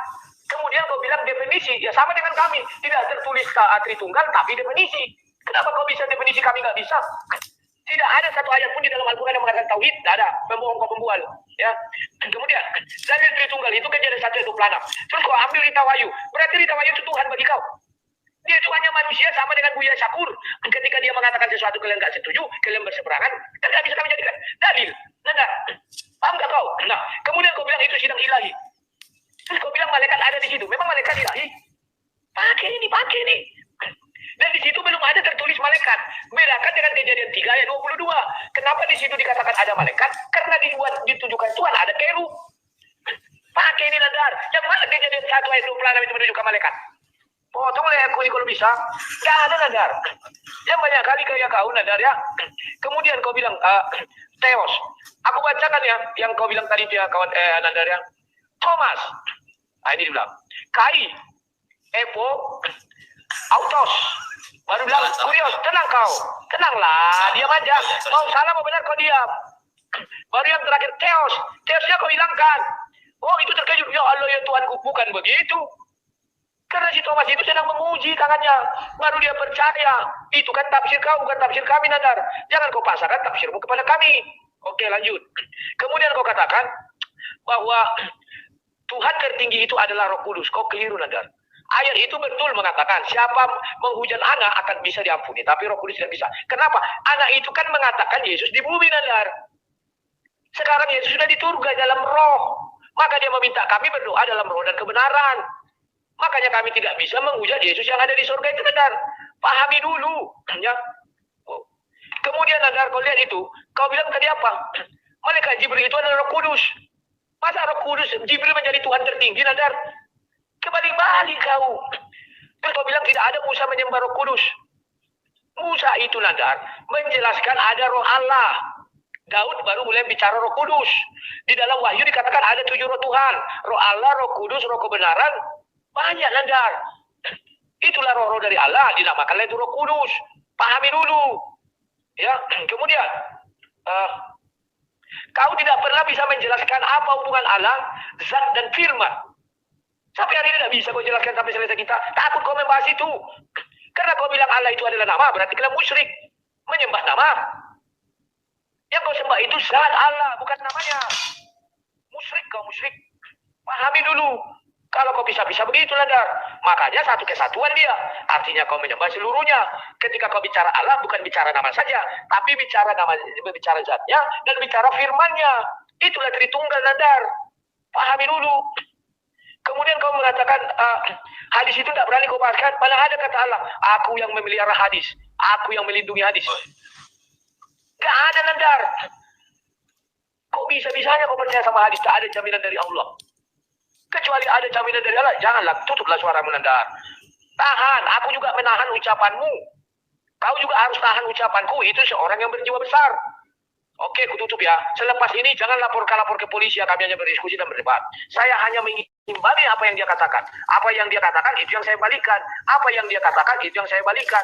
Kemudian kau bilang definisi. Ya sama dengan kami. Tidak tertulis Tritunggal tapi definisi. Kenapa kau bisa definisi kami nggak bisa? Tidak ada satu ayat pun di dalam Al-Quran yang mengatakan tauhid. Tidak ada. Pembohong kau pembual. Ya. Kemudian dalil Tritunggal itu Kejadian 1:26. Terus kau ambil Rita Wahyu. Berarti Rita Wahyu itu Tuhan bagi kau. Dia itu hanya manusia sama dengan Buya Syakur. Ketika dia mengatakan sesuatu kalian nggak setuju, kalian berseberangan, kan nggak bisa kami jadikan dalil. Nah, paham nggak kau? Nah, kemudian kau bilang itu sidang ilahi. Terus kau bilang malaikat ada di situ. Memang malaikat ilahi? Pakai ini. Dan di situ belum ada tertulis malaikat. Bedakan dengan Kejadian 3 ayat 22. Kenapa di situ dikatakan ada malaikat? Karena ditujukan Tuhan ada keru. Pakai ini Nandar. Yang mana Kejadian 1 ayat 26 itu menunjukkan malaikat? Potong leherku ini kalau bisa. Gak ada Nandar. Yang banyak kali kayak kau Nandar ya. Kemudian kau bilang Theos. Aku bacakan ya yang kau bilang tadi ya kawan Nandar ya. Thomas. Nah ini dibilang. Kai. Epo. Autos. Baru bilang Kurios. Tenang kau. Tenanglah. Diam aja. Mau salah mau benar kau diam. Baru yang terakhir Theos. Theosnya kau hilangkan. Oh itu terkejut. Ya Allah ya Tuhanku. Bukan begitu. Karena si Thomas itu sedang menguji tangannya. Baru dia percaya. Itu kan tafsir kau, bukan tafsir kami, Nandar. Jangan kau pasarkan tafsirmu kepada kami. Oke, lanjut. Kemudian kau katakan bahwa Tuhan tertinggi itu adalah Roh Kudus. Kau keliru, Nandar. Ayat itu betul mengatakan siapa menghujat anak akan bisa diampuni. Tapi Roh Kudus tidak bisa. Kenapa? Anak itu kan mengatakan Yesus di bumi, Nandar. Sekarang Yesus sudah di surga dalam roh. Maka dia meminta kami berdoa dalam roh dan kebenaran. Makanya kami tidak bisa menghujat Yesus yang ada di surga itu, Nandar. Pahami dulu. Ya. Kemudian, Nandar, kau lihat itu. Kau bilang tadi apa? Malaikat Jibril itu adalah Roh Kudus. Masa Roh Kudus, Jibril menjadi Tuhan tertinggi, Nandar? Kebalik-balik kau. Terus kau bilang tidak ada Musa menyembah Roh Kudus. Musa itu, Nandar, menjelaskan ada Roh Allah. Daud baru mulai bicara Roh Kudus. Di dalam Wahyu dikatakan ada 7 roh Tuhan. Roh Allah, Roh Kudus, Roh kebenaran. Banyak, Nandar. Itulah roh-roh dari Allah. Dinamakanlah itu Roh Kudus. Pahami dulu. Ya, kemudian kau tidak pernah bisa menjelaskan apa hubungan Allah, zat dan firman. Sampai hari ini tidak bisa kau jelaskan sampai selesai kita. Takut kau membahas itu. Karena kau bilang Allah itu adalah nama, berarti kau musyrik. Menyembah nama. Yang kau sembah itu zat Allah, bukan namanya. Musyrik kau, musyrik. Pahami dulu. Kalau kau bisa-bisa begitu, Nandar. Makanya satu kesatuan dia. Artinya kau menyembah seluruhnya. Ketika kau bicara Allah, bukan bicara nama saja. Tapi bicara nama, bicara zatnya, dan bicara firmannya. Itulah Tritunggal, Nandar. Pahami dulu. Kemudian kau mengatakan, hadis itu tidak berani kau bahaskan. Mana ada kata Allah, aku yang memelihara hadis. Aku yang melindungi hadis. Gak ada, Nandar. Kok bisa-bisanya kau percaya sama hadis? Tak ada jaminan dari Allah. Kecuali ada jaminan dari Allah, janganlah tutuplah suaramu, Nandar. Tahan, aku juga menahan ucapanmu. Kau juga harus tahan ucapanku. Itu seorang yang berjiwa besar. Oke, aku tutup ya. Selepas ini jangan lapor ke polisi. Kami hanya berdiskusi dan berdebat. Saya hanya mengimbali apa yang dia katakan. Apa yang dia katakan itu yang saya balikan. Apa yang dia katakan itu yang saya balikan.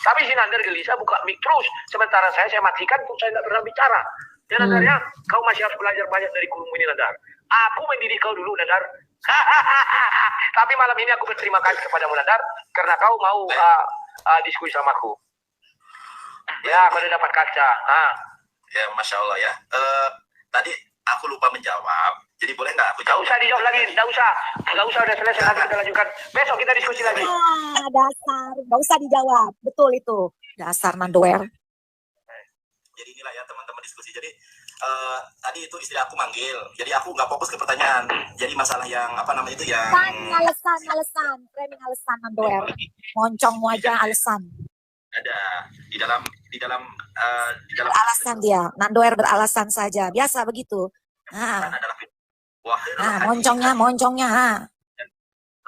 Tapi si Nandar gelisah buka mic terus. Sementara saya matikan pun saya tidak pernah bicara. Ya Nandar ya, kau masih harus belajar banyak dari gurumu ini, Nandar. Aku mendidik kau dulu, Nandar. Tapi malam ini aku berterima kasih kepadamu, Nandar, karena kau mau diskusi sama aku. Ya, kau udah dapat kaca. Ya, Masya Allah ya. Tadi aku lupa menjawab. Jadi boleh nggak aku jawab? Nggak usah dijawab lagi, nggak usah. Nggak usah, udah selesai. Nanti kita lanjutkan. Besok kita diskusi lagi. Dasar, nggak usah dijawab. Betul itu. Dasar Nandower. Jadi inilah ya teman-teman diskusi. Jadi tadi itu istri aku manggil, jadi aku nggak fokus ke pertanyaan. Jadi masalah yang apa namanya itu yang Alasan, framing alasan Nandoer. Moncongmu aja alasan. ada di dalam Beralasan dia, Nandoer beralasan saja, biasa begitu. Nah, adalah wah, moncongnya.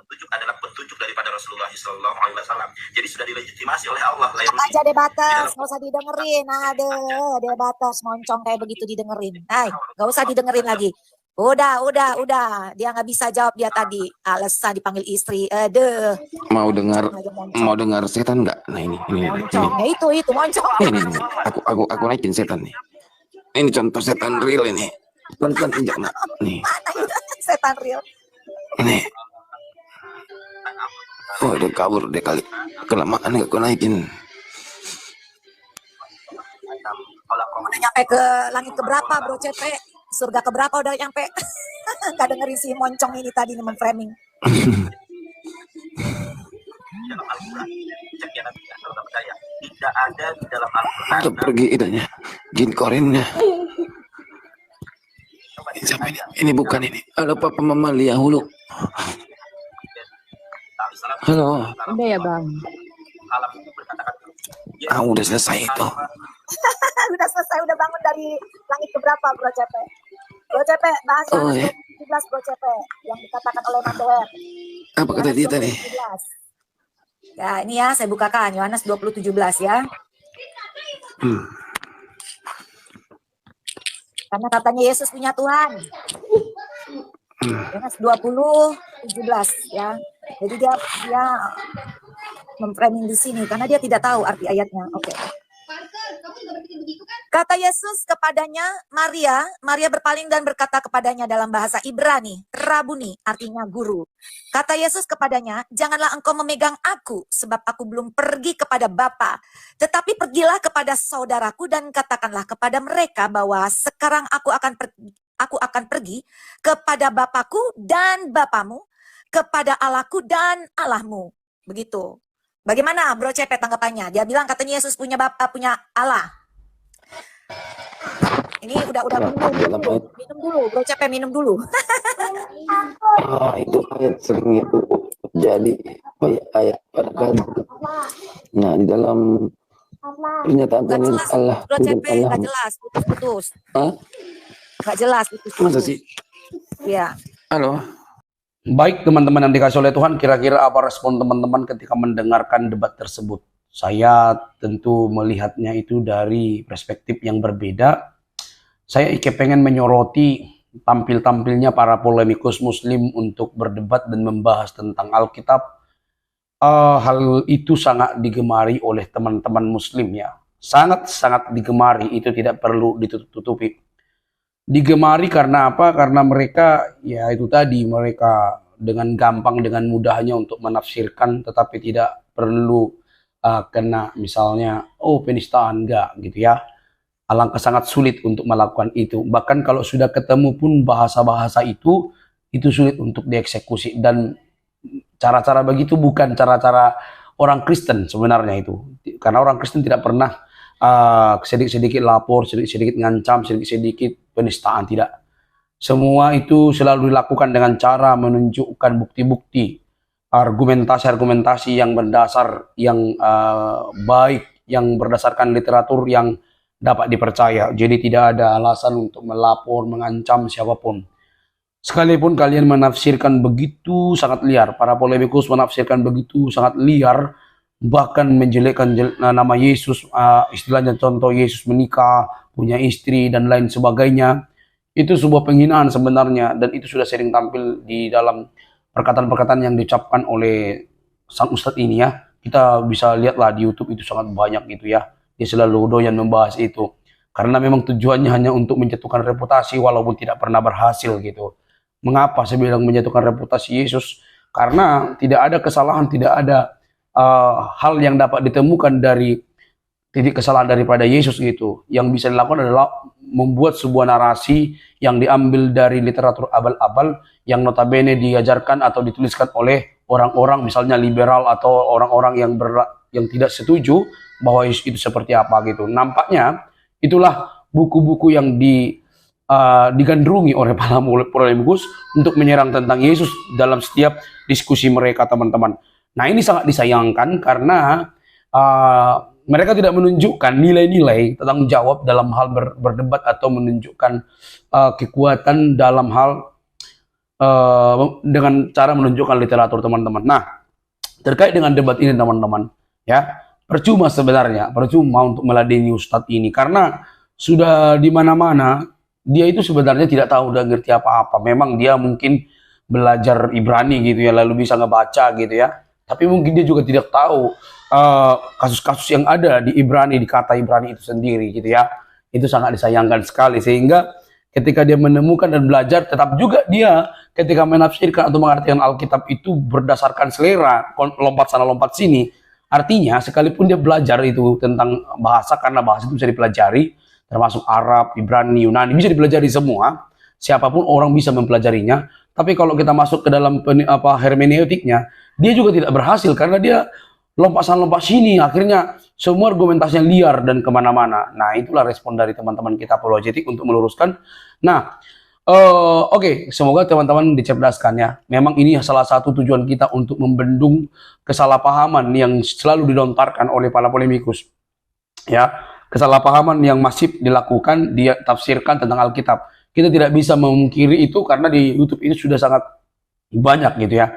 petunjuk adalah petunjuk daripada Rasulullah SAW. Jadi sudah dilegitimasi oleh Allah. Aja debatas, nggak usah didengerin. Ada debatas moncong kayak begitu didengerin. Hai, nggak usah didengerin lagi. Udah. Dia nggak bisa jawab dia tadi. Alasan dipanggil istri. Mau dengar setan nggak? Nah ini. Moncong. Ya itu moncong. Ini. Aku naikin setan nih. Ini contoh setan real ini. Pelan-pelan injak nak. Nih. Mana itu setan real? Ini. Oh, udah kabur deh kali. Kelamaan nggak aku naikin. Udah nyampe ke langit keberapa, Bro Cepe? Surga keberapa udah nyampe? Nggak dengerin si moncong ini tadi nih memframing. Tidak ada di dalam Al-Quran. Udah pergi idenya. Gin korinnya. Ini bukan ini. Halo Papa Mama Lia Hulu. Halo. Udah ya Bang. Udah selesai itu. Udah selesai, udah bangun dari langit keberapa, Bro Cepe? Bro Cepe, bahas Yohanes 17, Bro Cepe, yang dikatakan oleh Nandoer. Apa kata dia tadi? Ya, ini ya, saya bukakan Yohanes 20:17 ya. Karena katanya Yesus punya Tuhan. Yohanes 20:17 ya. Jadi dia memframing di sini karena dia tidak tahu arti ayatnya. Oke. Kata Yesus kepadanya, Maria berpaling dan berkata kepadanya dalam bahasa Ibrani, Rabuni, artinya guru. Kata Yesus kepadanya, janganlah engkau memegang aku, sebab aku belum pergi kepada Bapa. Tetapi pergilah kepada saudaraku dan katakanlah kepada mereka bahwa sekarang aku akan pergi kepada Bapakku dan Bapamu, kepada Allahku dan Allahmu. Begitu. Bagaimana Bro Cepe tanggapannya? Dia bilang katanya Yesus punya Bapa, punya Allah. Ini udah minum dulu, Bro Cepe minum dulu. Itu ayat sering itu jadi ayat pada kan. Nah di dalam pernyataan Tuhan Allah. Bro Cepe nggak jelas, putus. Nggak jelas putus. Masa sih? Ya. Halo. Baik teman-teman yang dikasih oleh Tuhan, kira-kira apa respon teman-teman ketika mendengarkan debat tersebut? Saya tentu melihatnya itu dari perspektif yang berbeda. Saya pengen menyoroti tampil-tampilnya para polemikus muslim untuk berdebat dan membahas tentang Alkitab. Hal itu sangat digemari oleh teman-teman muslim ya. Sangat-sangat digemari, itu tidak perlu ditutup-tutupi. Digemari karena apa? Karena mereka, ya itu tadi, mereka dengan gampang, dengan mudahnya untuk menafsirkan, tetapi tidak perlu kena misalnya, penistaan, enggak gitu ya. Alangkah sangat sulit untuk melakukan itu. Bahkan kalau sudah ketemu pun bahasa-bahasa itu sulit untuk dieksekusi. Dan cara-cara begitu bukan cara-cara orang Kristen sebenarnya itu. Karena orang Kristen tidak pernah sedikit-sedikit lapor, sedikit-sedikit ngancam, sedikit-sedikit penistaan, tidak. Semua itu selalu dilakukan dengan cara menunjukkan bukti-bukti, argumentasi-argumentasi yang berdasar, yang baik, yang berdasarkan literatur yang dapat dipercaya. Jadi tidak ada alasan untuk melapor, mengancam siapapun. Sekalipun kalian menafsirkan begitu sangat liar, para polemikus menafsirkan begitu sangat liar, bahkan menjelekkan nama Yesus, istilahnya contoh Yesus menikah, punya istri dan lain sebagainya. Itu sebuah penghinaan sebenarnya, dan itu sudah sering tampil di dalam perkataan-perkataan yang diucapkan oleh sang ustadz ini ya. Kita bisa lihatlah di YouTube, itu sangat banyak gitu ya. Dia selalu doyan membahas itu karena memang tujuannya hanya untuk menjatuhkan reputasi walaupun tidak pernah berhasil gitu. Mengapa saya bilang menjatuhkan reputasi Yesus? Karena tidak ada kesalahan, tidak ada hal yang dapat ditemukan dari titik kesalahan daripada Yesus gitu. Yang bisa dilakukan adalah membuat sebuah narasi yang diambil dari literatur abal-abal yang notabene diajarkan atau dituliskan oleh orang-orang misalnya liberal atau orang-orang yang tidak setuju bahwa Yesus itu seperti apa gitu. Nampaknya itulah buku-buku yang digandrungi oleh para polemikus untuk menyerang tentang Yesus dalam setiap diskusi mereka, teman-teman. Nah, ini sangat disayangkan karena mereka tidak menunjukkan nilai-nilai tanggung jawab dalam hal berdebat atau menunjukkan kekuatan dalam hal dengan cara menunjukkan literatur, teman-teman. Nah, terkait dengan debat ini, teman-teman, ya, percuma untuk meladeni Ustadz ini karena sudah di mana-mana dia itu sebenarnya tidak tahu dan ngerti apa-apa. Memang dia mungkin belajar Ibrani gitu ya, lalu bisa ngebaca gitu ya. Tapi mungkin dia juga tidak tahu kasus-kasus yang ada di Ibrani, di kata Ibrani itu sendiri gitu ya. Itu sangat disayangkan sekali, sehingga ketika dia menemukan dan belajar, tetap juga dia ketika menafsirkan atau mengartikan Alkitab itu berdasarkan selera, lompat sana lompat sini. Artinya sekalipun dia belajar itu tentang bahasa, karena bahasa itu bisa dipelajari, termasuk Arab, Ibrani, Yunani, bisa dipelajari semua. Siapapun orang bisa mempelajarinya. Tapi kalau kita masuk ke dalam hermeneutiknya, dia juga tidak berhasil karena dia lompat sana lompat sini. Akhirnya semua argumentasinya liar dan kemana-mana. Nah, itulah respon dari teman-teman kita apologetik untuk meluruskan. Nah, oke, semoga teman-teman dicerdaskan ya. Memang ini salah satu tujuan kita untuk membendung kesalahpahaman yang selalu dilontarkan oleh para polemikus. Ya, kesalahpahaman yang masif dilakukan, dia tafsirkan tentang Alkitab. Kita tidak bisa memungkiri itu karena di YouTube ini sudah sangat banyak gitu ya.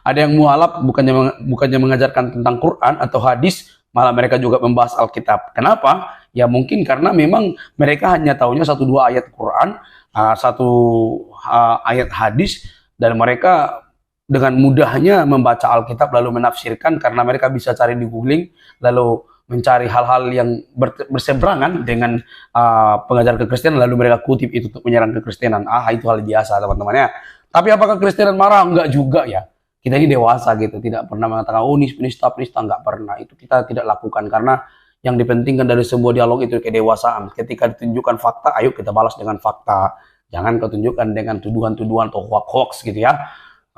Ada yang mualaf bukannya mengajarkan tentang Quran atau hadis, malah mereka juga membahas Alkitab. Kenapa? Ya mungkin karena memang mereka hanya tahunya 1-2 ayat Quran, 1 ayat hadis, dan mereka dengan mudahnya membaca Alkitab lalu menafsirkan karena mereka bisa cari di googling, lalu mencari hal-hal yang berseberangan dengan pengajaran kekristenan, lalu mereka kutip itu untuk menyerang kekristenan. Itu hal biasa, teman-teman ya. Tapi apakah Kristenan marah? Enggak juga ya. Kita ini dewasa gitu, tidak pernah mengatakan penista, enggak pernah. Itu kita tidak lakukan karena yang dipentingkan dari sebuah dialog itu kedewasaan. Ketika ditunjukkan fakta, ayo kita balas dengan fakta. Jangan kau tunjukkan dengan tuduhan-tuduhan atau hoax gitu ya.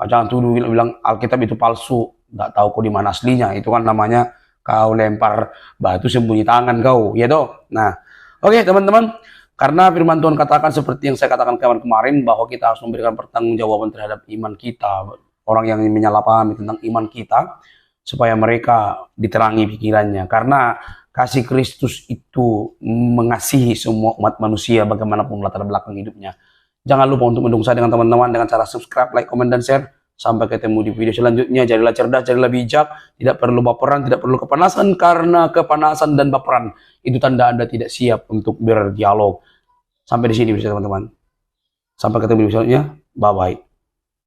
Jangan tuduh bilang Alkitab itu palsu, nggak tahu kok di mana aslinya. Itu kan namanya kau lempar batu sembunyi tangan kau, ya toh. Nah, oke teman-teman, karena firman Tuhan katakan seperti yang saya katakan kemarin bahwa kita harus memberikan pertanggungjawaban terhadap iman kita. Orang yang menyalahpahami tentang iman kita, supaya mereka diterangi pikirannya. Karena kasih Kristus itu mengasihi semua umat manusia bagaimanapun latar belakang hidupnya. Jangan lupa untuk mendukung saya dengan teman-teman dengan cara subscribe, like, komen, dan share. Sampai ketemu di video selanjutnya. Jadilah cerdas, jadilah bijak. Tidak perlu baperan, tidak perlu kepanasan. Karena kepanasan dan baperan itu tanda Anda tidak siap untuk berdialog. Sampai di sini bisa teman-teman. Sampai ketemu di video selanjutnya. Bye-bye.